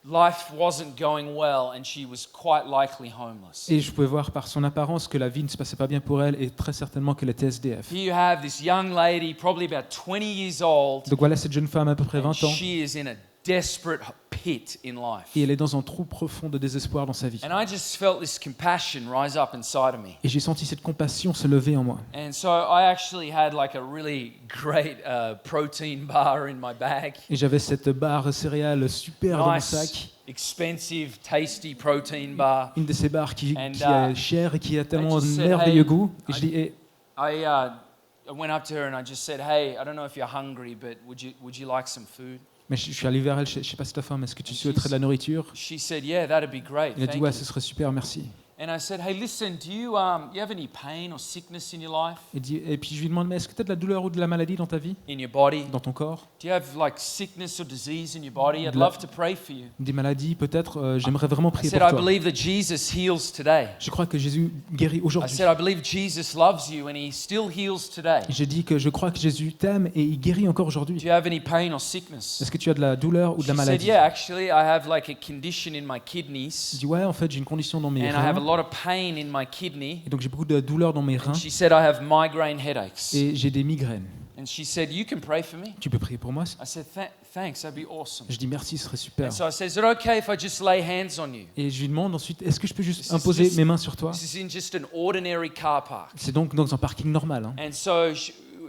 life wasn't going well and she was quite likely homeless. Et je pouvais voir par son apparence que la vie ne se passait pas bien pour elle et très certainement qu'elle était SDF. Here you have this young lady, probably about 20 years old, Donc voilà cette jeune femme à peu près and 20 ans she is in a desperate pit in life. et elle est dans un trou profond de désespoir dans sa vie. And I just felt this compassion rise up inside of me. Et j'ai senti cette compassion se lever en moi. And so I actually had like a really great protein bar in my bag. Et j'avais cette barre céréale super dans mon Nice, sac. expensive, tasty protein bar. une de ces barres qui And, est chère et qui a tellement just de said, merveilleux hey, goût. Et je dis, I went up to her and I just said, "Hey, I don't know if you're hungry, but would you like some food?" mais je suis allé vers elle, je sais pas si t'as faim, mais est-ce que tu And souhaiterais de la nourriture? She said, "Yeah, that'd be great. Il a dit, Thank ouais, you." ce serait super, merci. And I said, "Hey, listen, do you have any pain or sickness in your life, Et puis je lui demande, mais est-ce que tu as de la douleur ou de la maladie dans ta vie, in your body? dans ton corps? Do you have like sickness or disease in your body? I'd De la- love to pray for you." Des maladies peut-être, j'aimerais vraiment I prier said, pour "I toi. believe that Jesus heals today." Je crois que Jésus guérit I aujourd'hui. said, "I believe Jesus loves you and he still heals today. J'ai dit que je crois que Jésus t'aime et il guérit encore Do aujourd'hui. you have any pain or sickness?" Est-ce que tu as de la douleur ou de la She said, maladie? "Yeah, actually, I have like a condition in my Je kidneys dis, ouais, en fait, j'ai une condition dans mes and I have a reins. lot of pain in my kidney." Et donc j'ai beaucoup de douleur dans mes reins She said, "I have migraine headaches." et j'ai des migraines. And she said, "You can pray for me." Tu peux prier pour moi? I said, "Thanks, that'd be awesome." Je dis merci, ce serait super. And so I said, "Is it okay if I just lay hands on you?" Et je lui demande ensuite, est-ce que je peux juste This is imposer just- mes mains sur toi? This is in just an ordinary car park. C'est donc dans un parking normal. Hein. And so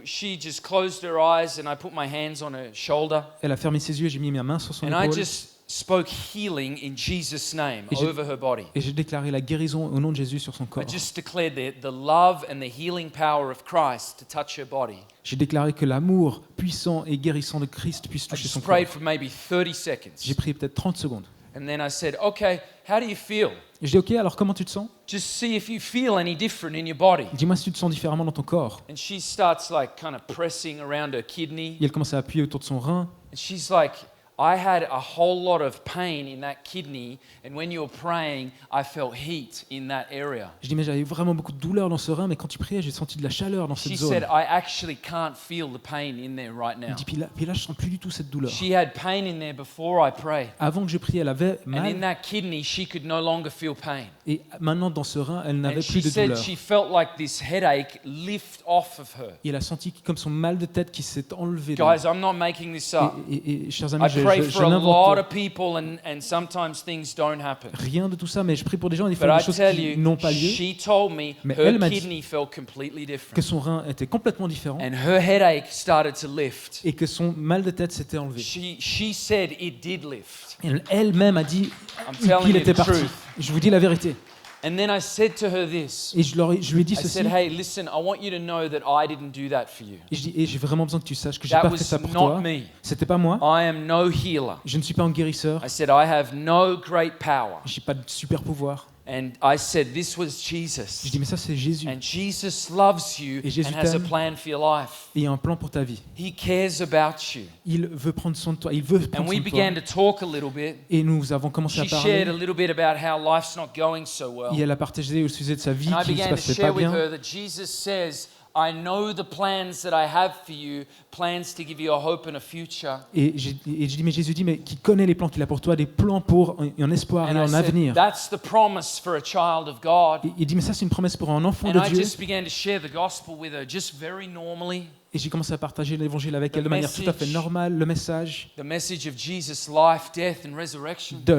she just closed her eyes and I put my hands on her shoulder Elle a fermé ses yeux, j'ai mis ma main sur son and I épaule just spoke healing in Jesus' name Et j'ai- over her body. et j'ai déclaré la guérison au nom de Jésus sur son I corps. just declared the love and the healing power of Christ to touch her body. J'ai déclaré que l'amour puissant et guérissant de Christ puisse I toucher son just corps. prayed for maybe 30 seconds. J'ai prié peut-être 30 secondes. And then I said, "Okay, how do you feel? Et je dis, ok, alors comment tu te sens? Just see if you feel any different in your body." Dis-moi si tu te sens différemment dans ton corps. And she starts like kind of pressing around her kidney. Et elle commence à appuyer autour de son rein. And she's like, "I had a whole lot of pain in that kidney, and when you were praying, I felt heat in that area." Je dis, mais j'avais vraiment beaucoup de douleur dans ce rein, mais quand tu priais, j'ai senti de la chaleur dans cette She zone. said, "I actually can't feel the pain in there right Elle now." dit, puis là, je sens plus du tout cette douleur. She had pain in there before I prayed. Avant que je prie, elle avait And in mal. that kidney, she could no longer feel pain. Et maintenant, dans ce rein, elle n'avait And she plus de said douleur. she felt like this headache lift off of her. Et elle a senti comme son mal de tête qui s'est enlevé. d'elle. Guys, I'm not making this up. Et chers I amis, pray je for a lot n'invente of people, and sometimes things don't happen. rien de tout ça, mais je prie pour des gens et des But fois I des choses tell qui you, n'ont pas lieu, she told me Mais her elle m'a dit kidney felt completely que different. son rein était complètement différent And her headache started to lift. et que son mal de tête s'était enlevé. She said it did lift. Et elle-même a dit I'm telling qu'il you était the parti. truth. Je vous dis la vérité. And then I said to her this. Et je lui ai dit I ceci. said, "Hey, listen, I want you to know that I didn't do that for you. Et je dis, et j'ai vraiment besoin que tu saches que j'ai That pas fait was ça pour not toi. me. C'était pas moi. I am no healer." Je ne suis pas un guérisseur. I said, "I have no great power." J'ai pas de super pouvoir. And I said, "This was Je Jesus. dis, mais ça c'est Jésus. And Jesus loves you Et Jésus and has a t'aime. plan for your life. Et il y a un plan pour ta vie. He cares about you." Il veut prendre soin de toi. Il veut And prendre we soin de began toi. to talk a little bit. Et nous avons commencé à She shared a parler. little bit about how life's not going so well. Et elle a partagé au sujet de sa vie And I qui ne se began to passait share pas with bien. her that Jesus says, "I know the plans that I have for you, plans to give you a hope and a future." Et je dis, mais Jésus dit, mais qui connaît les plans qu'il a pour toi, des plans pour un espoir et And I un said, avenir. "That's the promise for a child of God." Et il dit, mais ça c'est une promesse pour un enfant And de I Dieu. just began to share the gospel with her just very normally. Et j'ai commencé à partager l'évangile avec elle de manière tout à fait message. normale, le message The message of Jesus' life, death, and resurrection. de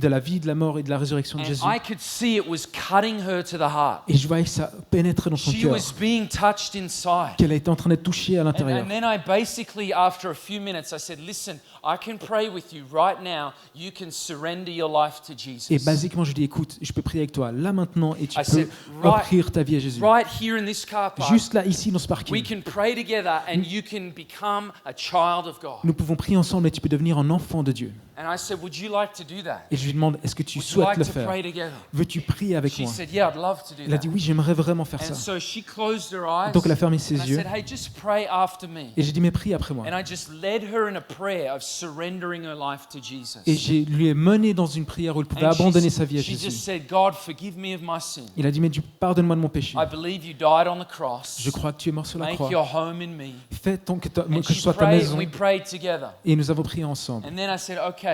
la vie, de la mort et de la résurrection de And Jésus. I could see it was cutting her to the heart. Et je voyais que ça pénétrait dans son She cœur, was being touched inside. qu'elle a été en train d'être touchée à l'intérieur. And then I basically, after a few minutes, I said, "Listen, I can pray with you right now. You can surrender your life to Et Jesus. basiquement, je lui dis, écoute, je peux prier avec toi là maintenant et tu I peux said, right- offrir ta vie à Jésus. Right here in this car park, Juste là, ici, dans ce we parking, can pray together and you can become a child of God." nous pouvons prier ensemble et tu peux devenir un enfant de Dieu. And I said, "Would you like to do that? Et je lui demande, est-ce que tu Would you souhaites like le to faire? pray together?" Veux-tu prier avec She moi? said, "Yeah, I'd love to do Elle a that." dit, oui, j'aimerais vraiment faire And ça. so she closed her eyes. Donc elle a fermé And ses I yeux said, "Hey, just pray after me." et j'ai dit, mais prie après moi. And I just led her in a prayer of surrendering her life to Jesus. Et je lui ai mené dans une prière où elle pouvait And abandonner sa vie à she just Jésus. said, "God, forgive me of my sin. Il a dit, mais Dieu, pardonne-moi de mon péché. I believe you died on the cross. Je crois que tu es mort sur la Make croix. your home in me." Fais que And je she sois ta prayed, maison. and we prayed together. Et nous avons prié ensemble. And then I said, "Okay,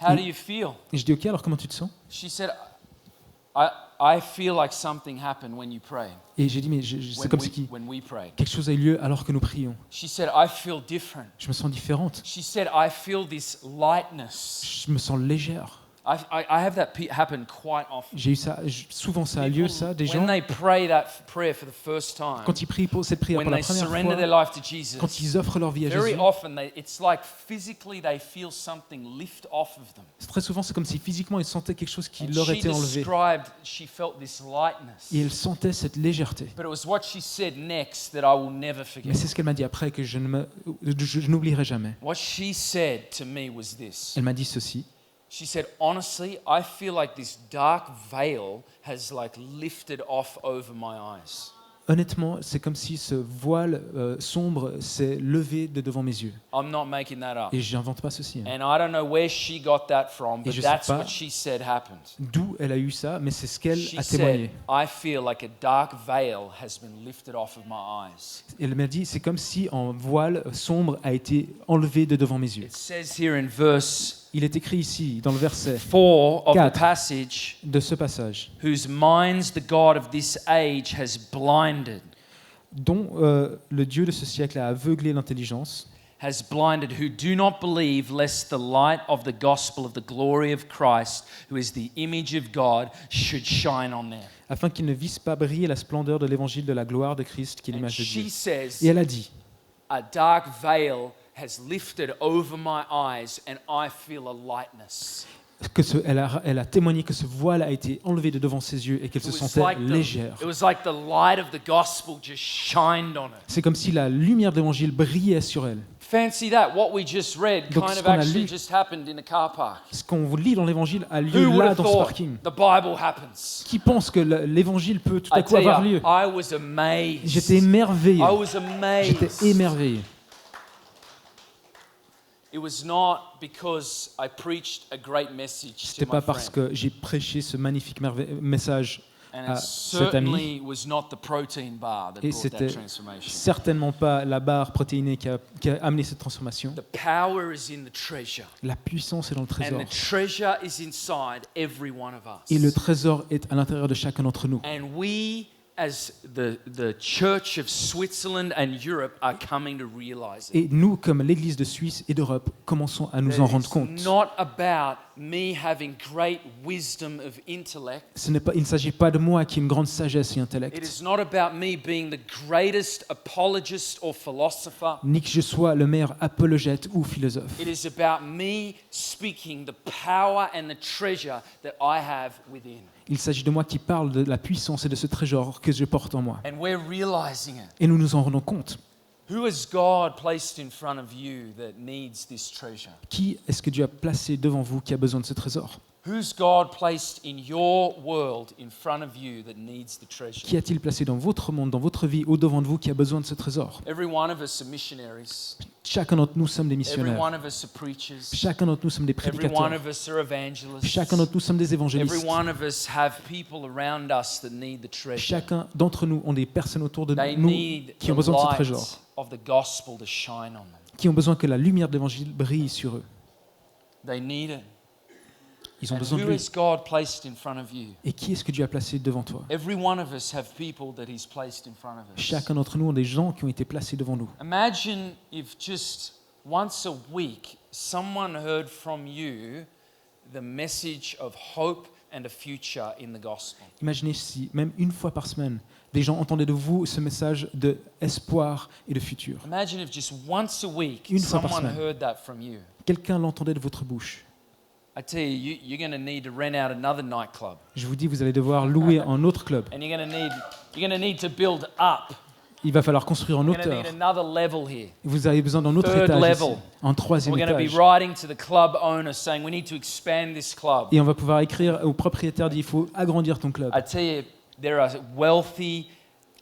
how do you feel?" Et je dis, ok, alors comment tu te sens? She said, I feel like something happened when you prayed. Et j'ai dit, mais c'est comme si When we prayed. quelque chose a eu lieu alors que nous prions. She said, "I feel different." Je me sens différente. She said, "I feel this lightness. Je me sens légère. I have that happen quite often. J'ai eu ça, souvent ça a lieu, ça, des When gens, they pray that prayer for the first time, quand ils prient pour cette prière when pour la they première surrender their fois, life to Jesus, quand ils offrent leur vie à very Jésus, often it's like physically they feel something lift off of them. très souvent c'est comme si physiquement ils sentaient quelque chose qui And leur she était enlevé. described she felt this lightness. Et ils sentaient cette légèreté. But it was what she said next that I will never Mais forget. c'est ce qu'elle m'a dit après que je n'oublierai jamais. What she said to me was this. Elle m'a dit ceci. She said, honestly, I feel like this dark veil has like lifted off over my eyes. Honnêtement, c'est comme si ce voile sombre s'est levé de devant mes yeux. I'm not making that up. Et j'invente pas ceci. And I don't know where she got that from, Et but je sais that's pas what she said happened. D'où elle a eu ça, mais c'est ce qu'elle She a said, témoigné. I feel like a dark veil has been lifted off of my eyes. Elle m'a dit, c'est comme si un voile sombre a été enlevé de devant mes yeux. It says here in verse Il est écrit ici, dans le verset 4 of the 4. passage, de ce passage, whose minds the God of this age has blinded, dont le Dieu de ce siècle a aveuglé l'intelligence, who do not believe, lest the light of the gospel of the glory of Christ, who is the image of God, should shine on them. afin qu'ils ne vissent pas briller la splendeur de l'évangile de la gloire de Christ, qui est And l'image de Dieu. she says, Et elle a dit, a dark veil has lifted over my eyes and I feel a lightness. elle a témoigné que ce voile a été enlevé de devant ses yeux et qu'elle se sentait légère. It was like the light of the gospel just shined on her. C'est comme si la lumière de l'évangile brillait sur elle. Fancy that, what we just read Donc, kind ce of qu'on a actually lu- just happened in a car park. Ce qu'on vous lit dans l'évangile a Who lieu would là have dans ce thought parking. the Bible happens? Qui pense que l'évangile peut tout à I coup tell avoir you, lieu? I was amazed. J'étais émerveillé. I was amazed. J'étais émerveillé. It was not because I preached a great message C'était to pas my parce friend. que j'ai prêché ce magnifique message And à it cet ami. certainly was not the protein bar that Et brought c'était that transformation. certainement pas la barre protéinée qui a amené cette transformation. The power is in the treasure. La puissance est dans le trésor. And the treasure is inside every one of us. Et le trésor est à l'intérieur de chacun d'entre nous. And we, as the Church of Switzerland and Europe, are coming to realize it. Et nous, comme l'Église de Suisse et d'Europe, commençons à nous en rendre compte. It's not about me having great wisdom of intellect. Il ne s'agit pas de moi qui ai une grande sagesse et It intellect, is not about me being the greatest apologist or philosopher. ni que je sois le meilleur apologète ou philosophe. It is about me speaking the power and the treasure that I have within. Il s'agit de moi qui parle de la puissance et de ce trésor que je porte en moi. And we're realizing it. Et nous nous en rendons compte. Who has God placed in front of you that needs this treasure? Qui est-ce que Dieu a placé devant vous qui a besoin de ce trésor? Who's God placed in your world in front of you that needs the treasure? Qui a-t-il placé dans votre monde, dans votre vie, au-devant de vous qui a besoin de ce trésor? Every one of us are missionaries. Chacun d'entre nous sommes des Every missionnaires. one of us are preachers. Chacun d'entre nous sommes des Every one prédicateurs. of us are evangelists. Chacun d'entre nous sommes des Every évangélistes. one of us have people around us that need the treasure. Chacun d'entre nous ont des personnes autour de They nous need qui the ont besoin de ce light trésor, of the gospel to shine on them. qui ont besoin que la lumière de l'évangile brille sur eux. They need it. Ils ont And besoin de who lui. has God placed in front of you? Et qui est-ce que Dieu a placé devant toi? Every one of us have people that He's placed in front of us. Chacun d'entre nous ont des gens qui ont été placés devant nous. Imagine if just once a week someone heard from you the message of hope and a future in the gospel. Imaginez si, même une fois par semaine, des gens entendaient de vous ce message d'espoir et de futur. Imagine if just once a week Une fois par someone semaine. heard that from you. Quelqu'un l'entendait de votre bouche. I tell you, you're going to need to rent out another nightclub, Je vous dis, vous allez devoir louer un autre club. and you're going to need to build up. Il va falloir construire en You're going to hauteur. need another level here. Vous avez besoin d'un autre Third étage, ici, level. un troisième We're going to be étage. writing to the club owner saying we need to expand this club. Et on va pouvoir écrire au propriétaire, il faut agrandir ton club. I tell you, there are wealthy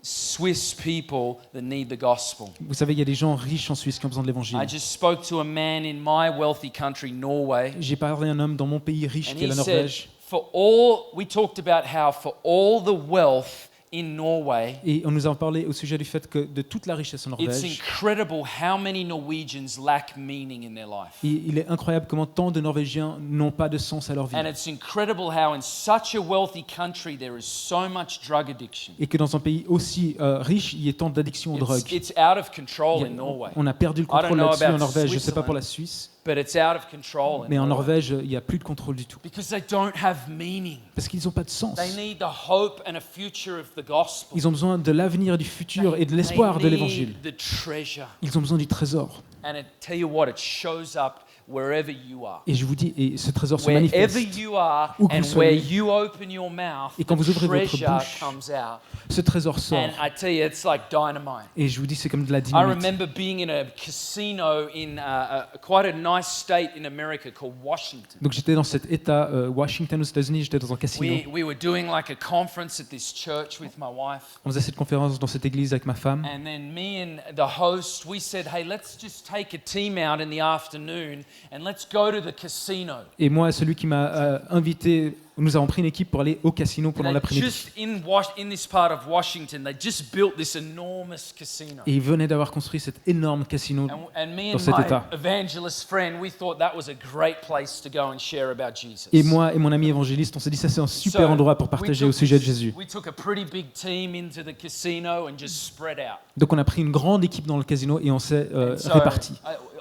Swiss people that need the gospel. Vous savez, il y a des gens riches en Suisse qui ont besoin de l'évangile. I just spoke to a man in my wealthy country, Norway, J'ai parlé à un homme dans mon pays riche and qui est he la said, Norvège. we talked about how for all the wealth in Norway, Et on nous a parlé au sujet du fait que de toute la richesse en it's Norvège, incredible how many Norwegians lack meaning in their life. il est incroyable comment tant de Norvégiens n'ont pas de sens à leur vie. And it's incredible how in such a wealthy country there is so much drug addiction. Et que dans un pays aussi riche, il y ait tant d'addiction aux drogues. It's out of control in Norway. On a perdu le I don't contrôle know là-dessus about en Norvège. Je ne sais pas Switzerland. pour la Suisse. but it's out of control. Mais en Norway. Norvège, il n'y a plus de contrôle du tout. Because they don't have meaning. Parce qu'ils n'ont pas de sens. They need the hope and a future of the gospel. Ils ont besoin de l'avenir, du futur et de l'espoir de They l'évangile. need the treasure. Ils ont besoin du trésor. And I tell you what, it shows up wherever you are. Et je vous dis, et ce trésor se Wherever manifeste. you are Où que and vous where soyez. you open your mouth, Et quand the vous ouvrez votre treasure bouche, comes out. Ce trésor sort. And I tell you, it's like dynamite. Et je vous dis, c'est comme de la I dynamite. remember being in a casino in quite a nice state in America called Washington. Donc j'étais dans cet état, Washington aux États-Unis, j'étais dans un casino. We were doing like a conference at this church with my wife. On faisait cette conférence dans cette église avec ma femme. And then me and the host, we said, hey, let's just take a team out in the afternoon and let's go to the casino. Et moi, celui qui m'a invité, nous avons pris une équipe pour aller au casino pendant And l'après-midi. just in this part of Washington, they just built this enormous casino. Et ils venaient d'avoir construit cet énorme casino. And me dans and cet my état. evangelist friend, we thought that was a great place to go and share about Jesus. Et moi et mon ami évangéliste, on s'est dit ça c'est un super endroit pour partager au sujet de Jésus. We took a pretty big team into the casino and just spread out. Donc on a pris une grande équipe dans le casino et on s'est So, répartis.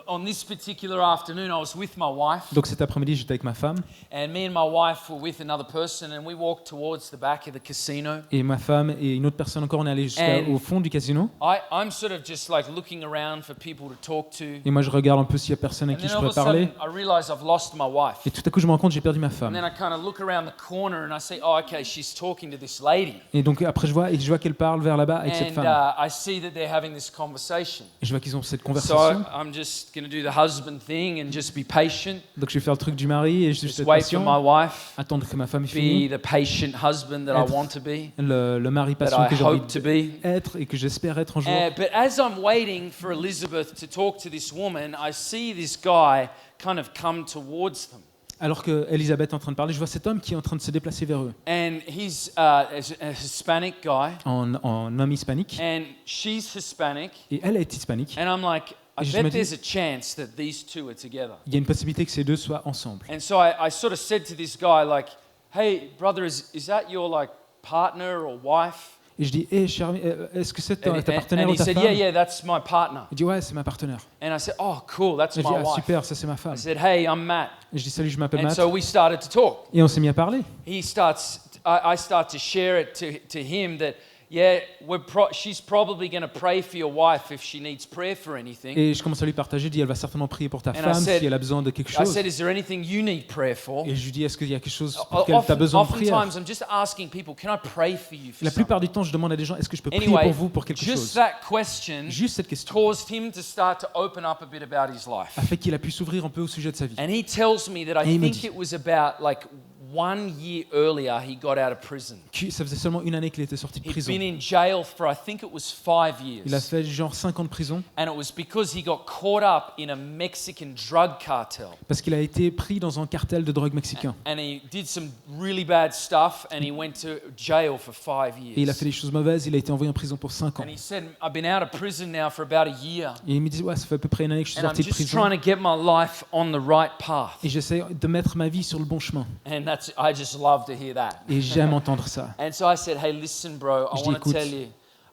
on this particular afternoon, I was with my wife, Donc cet après-midi, j'étais avec ma femme and me and my wife were with another person, and we walked towards the back of the casino. et ma femme et une autre personne encore, on est allé jusqu'au fond du casino. I'm sort of just like looking around for people to talk to. Et moi je regarde un peu s'il y a personne à And qui then je all of pourrais a sudden, parler. I realize I've lost my wife. Et tout à coup, je me rends compte que j'ai perdu ma And femme. then I kind of look around the corner and I say, oh, okay, she's talking to this lady. Et donc après, je vois qu'elle parle vers là-bas avec cette And femme. I see that they're having this conversation. Et je vois qu'ils ont cette So conversation. I'm just going to do the husband thing and just be patient. Donc je vais faire le truc du mari et je Just suis wait for my patient, wife, attendre que ma femme be finisse. the patient husband that I Être want to be, Le mari that patient I que j'ai envie hope to be. d'être et que j'espère être un jour. But as I'm waiting for Elizabeth to talk to this woman, I see this guy kind of come towards them. Alors que Elisabeth est en train de parler, je vois cet homme qui est en train de se déplacer vers eux. And he's a Hispanic guy, En homme hispanique. and she's Hispanic. Et elle est hispanique. And I'm like, I Et je me bet dis- there's a chance that these two are together. Il y a une possibilité que ces deux soient ensemble. And so I sort of said to this guy, like, hey, brother, is that your like partner or wife? Et je dis, hé, cher ami, est-ce que c'est ta And partenaire ou he ta said, femme? yeah, that's my partner. Il dit, ouais, c'est ma partenaire. And I said, oh, cool, that's Et je my dis, ah, wife. super, ça c'est ma femme. I said, hey, I'm Matt. Et je dis, salut, je m'appelle And Matt. so we started to talk. Et on s'est mis à parler. I start to share it to him that, yeah, she's probably going to pray for your wife if she needs prayer for anything. Et je commence à lui partager, je dis, elle va certainement prier pour ta And I femme said- si elle a besoin de quelque I chose. said, is there anything you need prayer for? Et je lui dis, est-ce qu'il y a quelque chose pour lequel tu as besoin de prière? Oftentimes, I'm just asking people, can I pray for you for La plupart something? du temps, je demande à des gens, est-ce que je peux prier Anyway, pour vous pour quelque just chose? that question Juste cette question caused him to start to open up a bit about his life. a fait qu'il a pu s'ouvrir un peu au sujet de sa vie. And he tells me that Et I il me think dit- it was about like 1 year earlier he got out of prison. Ça faisait seulement une année qu'il était sorti de He'd prison. been in jail for I think it was 5 Il a years. fait genre 5 ans de prison And it was because he got caught up in a Mexican drug cartel. parce qu'il a été pris dans un cartel de drogue mexicain. And he did some really bad stuff and he went to jail for 5 Et il a fait years. des choses mauvaises, il a été envoyé en prison pour 5 ans. And he said, I've been out of prison now for about a year. Et il me dit, ouais, ça fait à peu près une année que je suis And I'm sorti de just prison. trying to get my life on the right path. Et j'essaie de mettre ma vie sur le bon chemin. And I just love to hear that. Et j'aime entendre ça. And so I said, hey, listen, bro, I Je dis, want to écoute. tell you,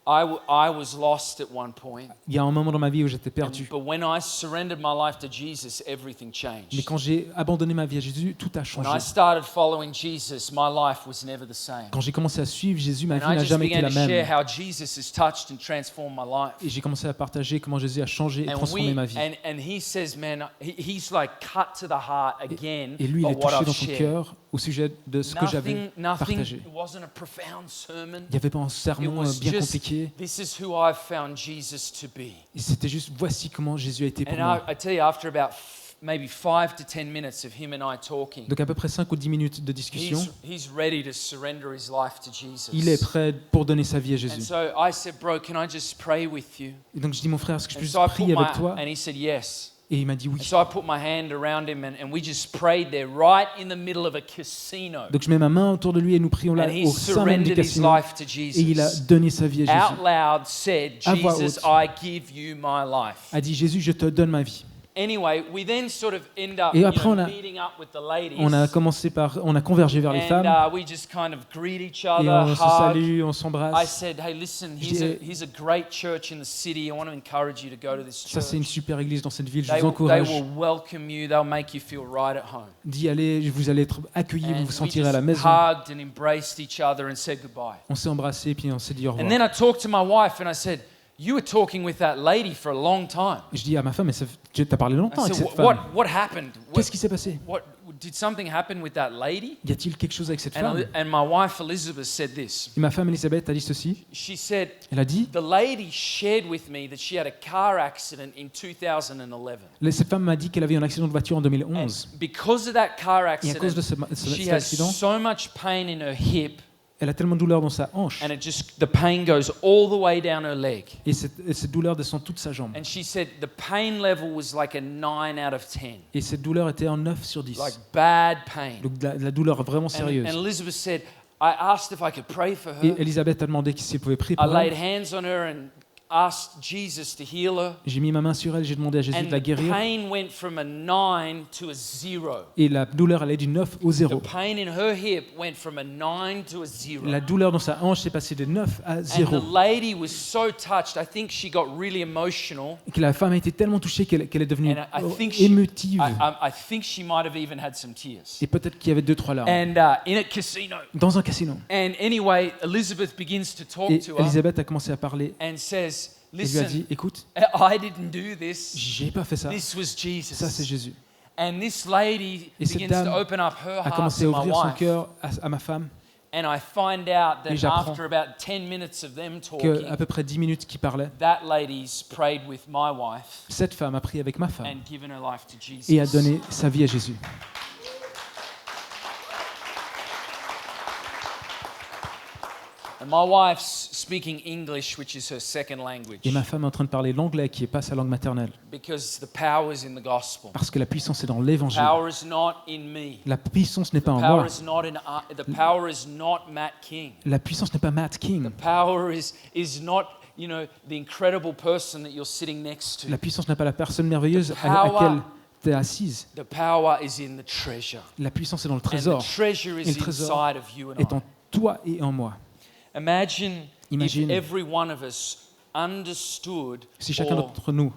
I was lost at one point. Il y a un moment dans ma vie où j'étais perdu. But when I surrendered my life to Jesus, everything Mais changed. quand j'ai abandonné ma vie à Jésus, tout a When changé. I started following Jesus, my life was never the same. Quand j'ai commencé à suivre Jésus, ma And vie I n'a just jamais été began la to share même. how Jesus has touched and transformed my life. Et j'ai commencé à partager comment Jésus a changé et And transformé ma vie. he says, man, he's like cut to the heart again Et lui, il by est what touché I've dans son shared. cœur au sujet de ce que j'avais Nothing, partagé. it wasn't a profound sermon. Il n'y avait pas un It sermon was bien just, compliqué. this is who I've found Jesus to be. Et c'était juste, voici comment Jésus a été pour And moi. I tell you, after about maybe 5 to 10 minutes of him and I talking, Donc à peu près 5 ou 10 minutes de discussion, he's ready to surrender his life to Jesus. il est prêt pour donner sa vie à And Jésus. so I said, bro, can I just pray with you? Et donc je dis, mon frère, est-ce que je peux And juste so I put prier avec toi? and he said yes. Et il m'a dit And oui. so I put my hand around him and we just prayed there right in the middle of a casino. Donc je mets ma main autour de lui et nous prions là And he au sein même du surrendered his casino. life to Et il a Jesus. donné sa vie à Out Jésus. loud said, À voix Jesus, haute. I give you my life. A dit, Jésus, je te donne ma vie. Anyway, we then sort of end up Et après, meeting up with the ladies. on a convergé vers les femmes And we just kind of greet each et other, on se hug. salue, on I s'embrasse. said, hey, listen, Je dis, here's a great church in the city. I want to encourage you to go to this Ça, c'est une church. super église dans cette ville, je They vous encourage will welcome you. They'll make you feel right at home. d'y aller, vous allez être accueillis, vous And vous we sentirez à la just maison. hugged and embraced each other and said goodbye. On s'est embrassés, puis on s'est dit au And revoir. then I talked to my wife and I said, you were talking with that lady for a long time. Je dis à ma femme, mais tu as parlé longtemps I avec said, cette femme. what happened? Qu'est-ce qui s'est passé? Did something happen with that lady? Y a-t-il quelque chose avec cette femme? And my wife Elizabeth said this. Et ma femme Elisabeth a dit ceci. She said, Elle a dit, the lady shared with me that she had a car accident in 2011. cette femme m'a dit qu'elle avait eu un accident de voiture en And 2011. because of that car Et à cause de accident, she cet has accident, so much pain in her hip, elle a tellement de douleur dans sa hanche. and the pain goes all the way down her leg. Et cette douleur descend toute sa jambe. And she said the pain level was like a 9 out of 10, Et cette douleur était en 9 sur 10. like bad pain. Donc de la douleur vraiment sérieuse. And Elizabeth said, I asked if I could pray for Et her. Elisabeth a demandé si elle pouvait prier I pour laid elle. hands on her and asked Jesus to heal her. J'ai mis ma main sur elle, j'ai demandé à Jésus And de la the guérir. pain went from a 9 to a 0. Et la douleur allait du 9 au The 0. pain in her hip went from a 9 to a 0. La douleur dans sa hanche s'est passée de 9 à And 0. the lady was so touched. I think she got really emotional. Et que la femme a été tellement touchée qu'elle est devenue And I think she, émotive. I think she might have even had some tears. Et peut-être qu'il y avait 2-3 larmes. And in a casino. Dans un casino. And anyway, Elizabeth begins to talk Et to her Elisabeth a commencé à parler and says, et lui a dit, listen, écoute, I didn't do this. j'ai pas fait ça. This was Jesus. Ça, c'est Jésus. And this lady Et cette begins dame to open up her A heart commencé à to my ouvrir son wife. cœur à ma femme. And I find out Et that j'apprends after about 10 minutes of them Qu'à talking, peu près 10 minutes qu'il parlait, that lady's prayed with my wife cette femme a prié avec ma femme and given her life to Jesus. et a donné sa vie à Jésus. And my wife's speaking English, which is her second language, Et ma femme est en train de parler l'anglais qui n'est pas sa langue maternelle. because the power is in the gospel. Parce que la puissance est dans l'évangile. Power is not in me. La puissance n'est pas en Power moi. is not in the power is not Matt King. La puissance n'est pas Matt King. Power is not, the incredible person that you're sitting next to. La puissance n'est pas la personne merveilleuse à power- laquelle tu es assise. The power is in the treasure. La puissance est dans le And the trésor, treasure Et is le trésor inside of you and est I. en toi et en moi. Imagine Imagine if every one of us understood Si chacun or, d'entre nous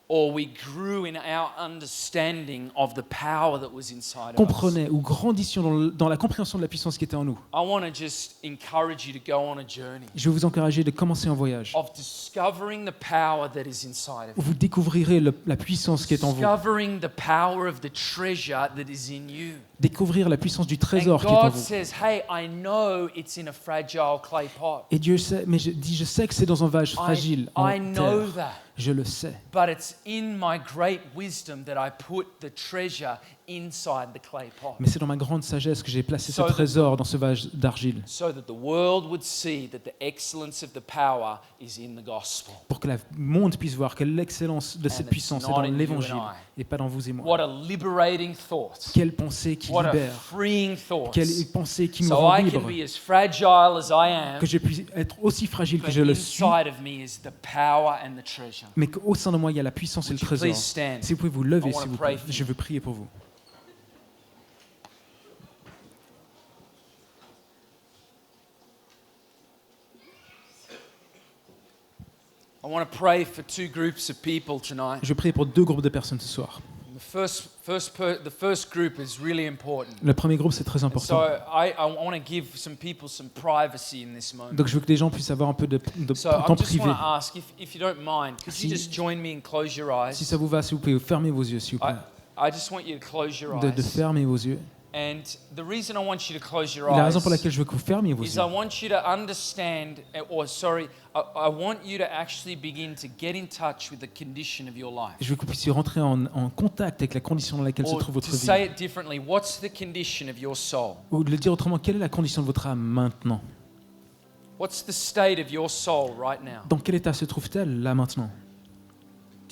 or we grew in our understanding of the power that was inside of us. comprenait ou grandissions dans la compréhension de la puissance qui était en nous. I want to just encourage you to go on a journey Je vais vous encourager de commencer un voyage of discovering the power that is inside of où you. vous découvrirez la puissance qui est en vous. Discovering the power of the treasure that is in you. Découvrir la puissance du And trésor qui est en God vous. says, hey, I know it's in a fragile clay pot. Et Dieu sait, mais je sais que c'est dans un vase fragile, en I know terre. that. Je le sais. But it's in my great wisdom that I put the treasure inside the clay pot. Mais c'est dans ma grande sagesse que j'ai placé ce So that- trésor dans ce vase d'argile, So that the world would see that the excellence of the power is in the gospel. pour que le monde puisse voir que l'excellence de cette it's puissance est not dans in you l'évangile and et pas dans vous et moi. What a liberating thought. Quelle pensée qui What a libère, freeing thought. quelle pensée qui me So rend I libre, can be as fragile as I am, que je puisse être aussi fragile que but je le suis, inside of me is the power and the treasure. mais qu'au sein de moi il y a la puissance et le Would you trésor. please stand? Si vous pouvez vous lever, I wanna s'il vous pray plaît, for you. je veux prier pour vous. I want to pray for two groups of people tonight. Je prie pour 2 groupes de personnes ce soir. The first group is really important. Le premier groupe, c'est très So important. I want to give some people some privacy in this moment. Donc je veux que les gens puissent avoir un peu de So temps I just privé. want to ask if you don't mind, could you Si- just join me and close your Si eyes? ça vous va, si vous pouvez fermer vos yeux, s'il vous plaît. I just want you to close your De eyes. fermer vos yeux. And the reason I want you to close your La raison eyes pour laquelle je veux que vous fermiez vos is yeux, I want you to understand, I want you to actually begin to get in touch with the condition of your life. je veux que vous puissiez rentrer en contact avec la condition dans laquelle se Or trouve to votre say vie. it differently, what's the condition of your soul? Ou de le dire autrement, quelle est la condition de votre âme maintenant? What's the state of your soul right now? Dans quel état se trouve-t-elle là maintenant?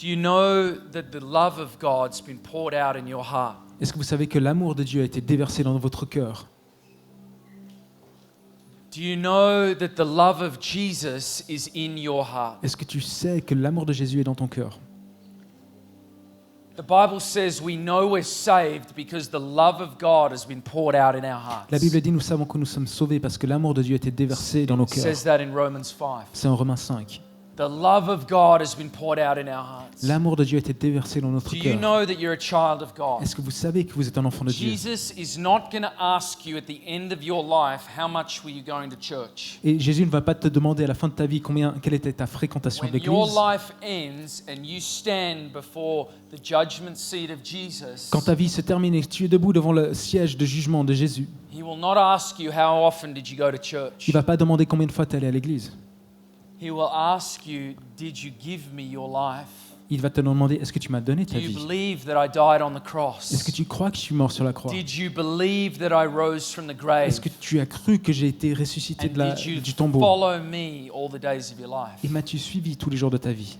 Do you know that the love of God's been poured out in your heart? Est-ce que vous savez que l'amour de Dieu a été déversé dans votre cœur? Do you know that the love of Jesus is in your heart? Est-ce que tu sais que l'amour de Jésus est dans ton cœur? The Bible says we know we're saved because the love of God has been poured out in our hearts. La Bible dit, nous savons que nous sommes sauvés parce que l'amour de Dieu a été déversé dans nos It cœurs. says that in Romans 5. C'est en Romains 5. The love of God has been poured out in our hearts. L'amour de Dieu a été déversé dans notre Do you cœur. know that you're a child of God? Est-ce que vous savez que vous êtes un enfant de Dieu? Jesus is not going to ask you at the end of your life, how much were you going to church? Et Jésus ne va pas te demander à la fin de ta vie quelle était ta fréquentation de When your l'église. life ends and you stand before the judgment seat of Jesus, Quand ta vie se termine et que tu es debout devant le siège de jugement de Jésus, He will not ask you how often did you go to church. il ne va pas demander combien de fois tu es allé à l'église. He will ask you, did you give me your life? Il va te demander, est-ce que tu m'as donné Do ta you vie? believe that I died on the cross? Est-ce que tu crois que je suis mort sur la croix? Did you believe that I rose from the grave? Est-ce que tu as cru que j'ai été ressuscité And did you du tombeau? follow me all the days of your life? Et m'as-tu suivi tous les jours de ta vie?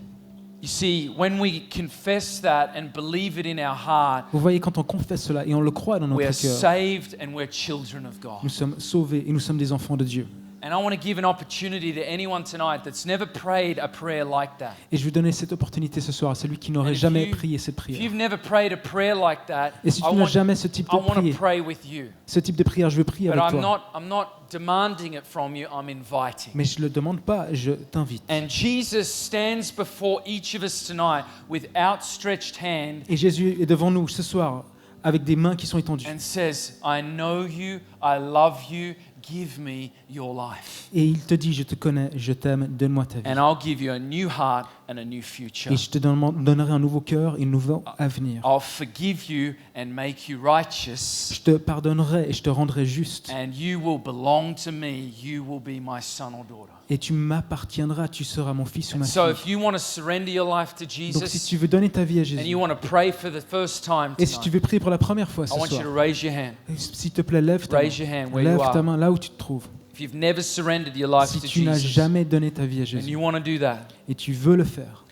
You see, when we confess that and believe it in our heart, Vous voyez, quand on confesse cela et on le croit dans we are notre cœur, saved and we're children of God. nous sommes sauvés et nous sommes des enfants de Dieu. And I want to give an opportunity to anyone tonight that's never prayed a prayer like that. Et je veux donner cette opportunité ce soir à celui qui And n'aurait if jamais you- prié cette If prière. you've never prayed a prayer like that, Et si I tu n'as want, jamais ce type I de want to prière, pray with you. ce type de prière, je veux prier But avec toi. I'm not demanding it from you, I'm inviting. Mais je ne le demande pas, je t'invite. And Jesus stands before each of us tonight with outstretched hand Et Jésus est devant nous ce soir avec des mains qui sont étendues. and says, I know you, I love you, give me your life. Et il te dit, je te connais, je t'aime, donne-moi ta vie. And I'll give you a new heart and a new future. Et je te donnerai un nouveau cœur et un nouveau avenir. I'll forgive you and make you righteous, Je te pardonnerai et je te rendrai juste. and you will belong to me. You will be my son or daughter. Et tu m'appartiendras, tu seras mon fils ou ma So fille. if you want to surrender your life to Donc si Jesus tu veux donner ta vie à and Jésus, you want to pray for the first time et si tu tonight, veux prier pour la première fois I ce want you soir, to raise your hand. s'il te plaît, lève ta Raise your hand where you Lève ta are. main là où tu te trouves. If you've never surrendered your life Si to tu n'as Jesus jamais donné ta vie à and Jésus you want to do that, et tu veux le faire,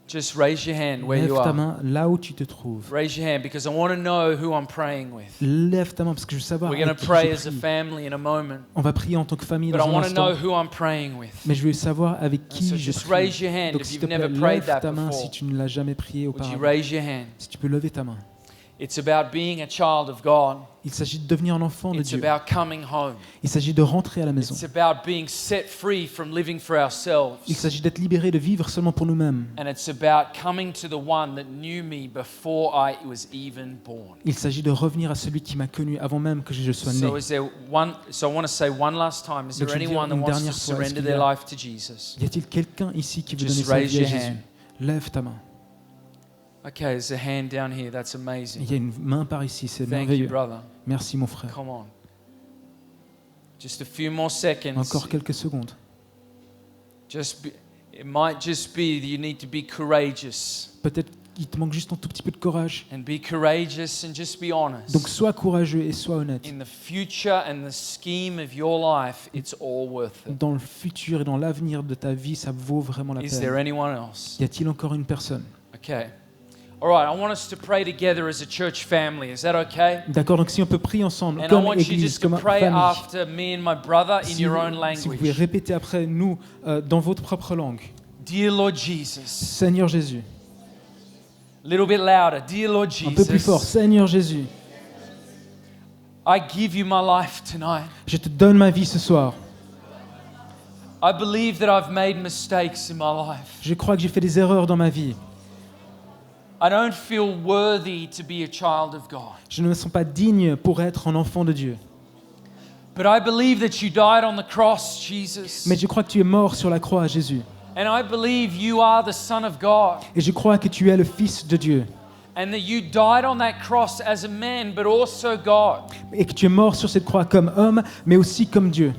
just raise your hand where lève you ta are. main là où tu te trouves. Raise your hand because I want to know who I'm praying with. Lève ta main parce que je veux savoir We're going avec to qui pray je as a prie. family in a moment, On va prier en tant que famille but I dans un want to know instant. who I'm praying with. Mais je veux savoir avec And qui so je just prie. raise your hand Donc if s'il you've te plaît, never prayed lève that ta main before. si tu ne l'as jamais prié Would you auparavant. raise your hand? Si tu peux lever ta main. It's about being a child of God. Il s'agit de devenir un enfant de It's Dieu. about coming home. Il s'agit de rentrer à la maison. It's about being set free from living for ourselves. Il s'agit d'être libéré de vivre seulement pour nous-mêmes. And it's about coming to the one that knew me before I was even born. Il s'agit de revenir à celui qui m'a connu avant même que je sois né. So I want to say one last time, is Donc, there je veux dire anyone that une wants to dernière fois, est-ce surrender qu'il y their a- life to Jesus? Y a-t-il quelqu'un ici qui veut Just donner sa raise vie à your Jésus? hand. Lève ta main. Okay, there's a hand down here. That's Il amazing. y a une main par ici, c'est Thank you, merveilleux. brother. Merci mon frère. Come on. Just a few more seconds. Encore quelques secondes. It might just be that you need to be courageous. Peut-être qu'il te manque juste un tout petit peu de courage. And be courageous and just be honest. Donc sois courageux et sois honnête. In the future and the scheme of your life, it's all worth it. Dans le futur et dans l'avenir de ta vie, ça vaut vraiment la Is peine. there anyone else? Y a-t-il encore une personne? Okay. All right, I want us to pray together as a church family. Is that okay? D'accord, donc si on peut prier ensemble, And I comme want you église, just to comme pray famille. after me and my brother in Si your vous, own si vous pouvez language. répéter après nous dans votre propre langue. Dear Lord Jesus. Seigneur Jésus. Little bit louder. Dear Lord Un peu plus fort. Jesus. Seigneur Jésus. I give you my life tonight. Je te donne ma vie ce soir. I believe that I've made mistakes in my life. Je crois que j'ai fait des erreurs dans ma vie. I don't feel worthy to be a child of God. Je ne me sens pas digne pour être un enfant de Dieu. But I believe that you died on the cross, Jesus. Mais je crois que tu es mort sur la croix, Jésus. And I believe you are the Son of God. Et je crois que tu es le Fils de Dieu. And that you died on that cross as a man, but also God. Et que tu es mort sur cette croix comme homme, mais aussi comme Dieu.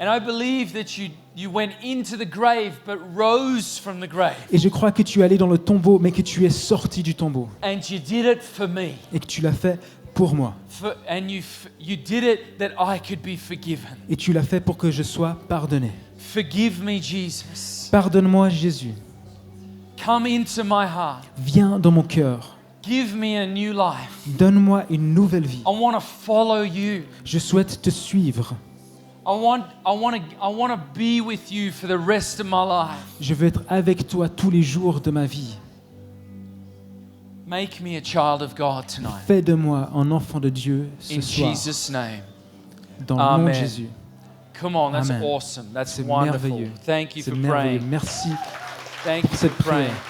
And I believe that you went into the grave, but rose from the grave. Et je crois que tu es allé dans le tombeau, mais que tu es sorti du tombeau. And you did it for me. Et que tu l'as fait pour moi. And you did it that I could be forgiven. Et tu l'as fait pour que je sois pardonné. Forgive me, Jesus. Pardonne-moi, Jésus. Come into my heart. Viens dans mon cœur. Give me a new life. Donne-moi une nouvelle vie. I want to follow you. Je souhaite te suivre. I want to be with you for the rest of my life. Je veux être avec toi tous les jours de ma vie. Make me a child of God tonight. Fais de moi un enfant de Dieu ce In soir, Jesus' name. dans le nom de Amen. Jésus. Come on, that's Amen. awesome. That's C'est wonderful. merveilleux. Thank you C'est for merveilleux. praying. Merci Thank pour you cette for praying. prière.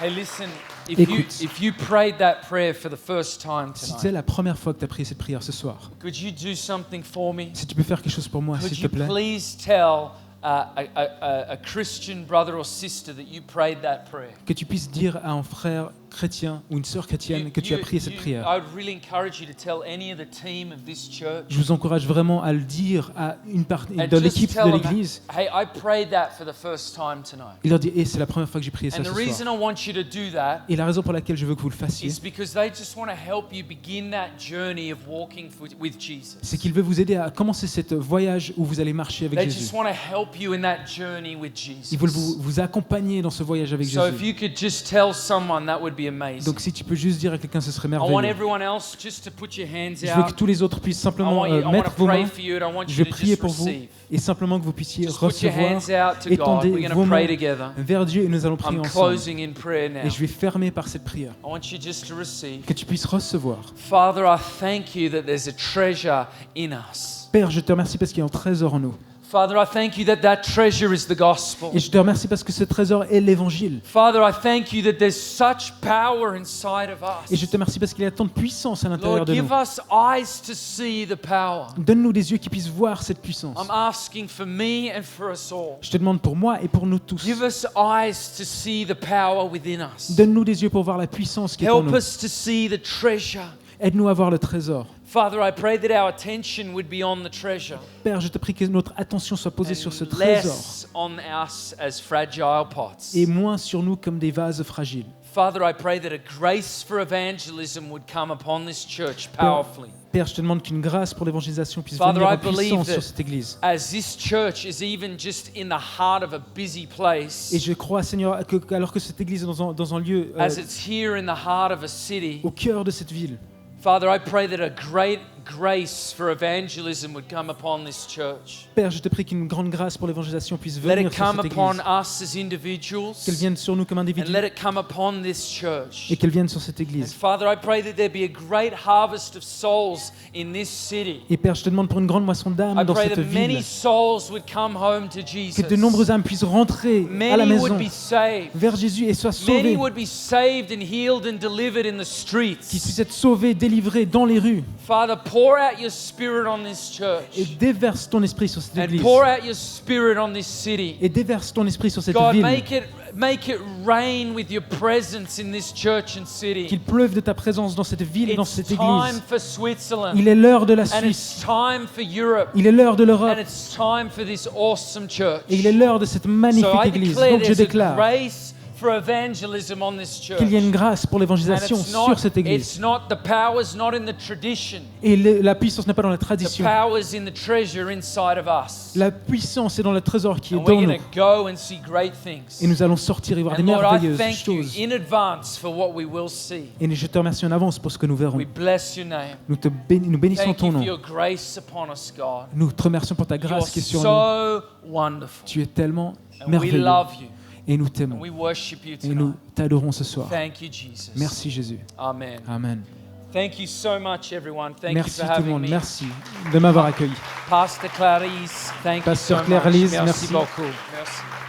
Hey, listen, Écoute. if you prayed that prayer for the first time Si c'est tonight, la première fois que tu as prié cette prière ce soir, could you do something for me? si tu peux faire quelque chose pour moi, Could s'il te you plaît, please tell a Christian brother or sister that you prayed that prayer? que tu puisses dire à un frère chrétien ou une sœur chrétienne que tu as prié cette prière. I would really encourage you to tell any of the team of this church. Je vous encourage vraiment à le dire à une partie And de just l'équipe tell de them, l'église. hey, I prayed that for the first time tonight. Il leur dit, c'est la première fois que j'ai prié ça And ce the soir. reason I want you to do that Et la raison pour laquelle je veux que vous le fassiez, is because they just want to help you begin that journey of walking with Jesus. c'est qu'il veut vous aider à commencer cette voyage où vous allez marcher avec They Jésus. just want to help you in that journey with Jesus. Ils veulent vous accompagner dans ce voyage avec So if Jésus. you could just tell someone, that would be amazing. Donc si tu peux juste dire à quelqu'un, ce serait I want merveilleux. everyone else just to put your hands Je veux que out. tous les autres puissent I simplement want to mettre vos pray mains. for you and I want Je you vais to prier just pour vous receive. et simplement que vous puissiez Just put your recevoir, hands out to God. étendez We're going vos to pray mains together. vers Dieu et nous allons prier I'm ensemble. closing in prayer now. Et je vais fermer par cette prière. I want you just to receive. Que tu puisses recevoir. Father, I thank you that there's a treasure in us. Père, je te remercie parce qu'il y a un trésor en nous. Father, I thank you that that treasure is the gospel. Et je te remercie parce que ce trésor est l'évangile. Father, I thank you that there's such power inside of Et je us. te remercie parce qu'il y a tant de puissance à l'intérieur Lord, de give nous. us eyes to see the power. Donne-nous des yeux qui puissent voir cette puissance. I'm asking for me and for us all. Je te demande pour moi et pour nous tous. Give us eyes to see the power within us. Donne-nous des yeux pour voir la puissance qui est en Help nous. us to see the treasure. Aide-nous à voir le trésor. Father, I pray that our attention would be on the treasure Père, je te prie que notre attention soit posée sur ce trésor less on us as fragile pots. et moins sur nous comme des vases fragiles. Father, I pray that a grace for evangelism would come upon this church powerfully. Père, je te demande qu'une grâce pour l'évangélisation puisse Father, venir I en puissance believe sur that cette église. as this church is even just in the heart of a busy place, Et je crois, Seigneur, que alors que cette église est dans un lieu as it's here in the heart of a city, au cœur de cette ville, Father, I pray that a great grace for evangelism would come upon this church. Père, je te prie qu'une grande grâce pour l'évangélisation puisse Let venir it sur come cette upon église, us as individuals, qu'elle vienne sur nous comme and individus let it come upon this church. et qu'elle vienne sur cette And église. Father, I pray that there be a great harvest of souls in this city. Et Père, je te demande pour une grande moisson I d'âmes dans pray cette that many ville, souls would come home to Jesus. que de nombreuses âmes puissent rentrer à la Many would maison be saved. vers Jésus et soient Many sauvés, would be saved and healed and delivered in the qu'ils streets. puissent être sauvés, délivrés dans les rues. Father, pour out your spirit on this Et church. déverse ton esprit sur cette And église. pour out your spirit on this city. Et déverse ton esprit sur cette God, ville. make it rain with your presence in this church and city. Qu'il pleuve de ta présence dans cette ville et dans It's cette time église. for Switzerland. Il est l'heure de la And Suisse. it's time for Europe. Il est l'heure de l'Europe. And it's time for this awesome church. Et il est l'heure de cette magnifique So I église. declare Donc je there's a déclare grace for evangelism on this church. qu'il y a une grâce pour And l'évangélisation it's sur cette église. the power's not in the tradition. Et la puissance n'est pas dans la The tradition. power's in the treasure inside of us. La puissance est dans le trésor qui est And dans we're nous. going to go and see great things. Et nous allons sortir et voir des And Lord, I merveilleuses thank you choses. in advance for what we will see. Et je te remercie en avance pour ce que nous verrons. We bless your name. Nous bénissons Thank ton you for nom. your grace upon us, God. Nous te remercions pour ta You're grâce qui est sur nous. so wonderful. Tu es tellement And we merveilleux. love you. Et nous And t'aimons. we worship you Et nous tonight. t'adorons ce soir. Thank you, Jesus. Merci Jésus. Amen. Amen. Thank you so much, everyone. Thank Merci you for tout le having monde. me. Merci de m'avoir accueilli. Pastor Clarice, thank Pasteur you so Claire much. Lise, merci merci. beaucoup. Merci.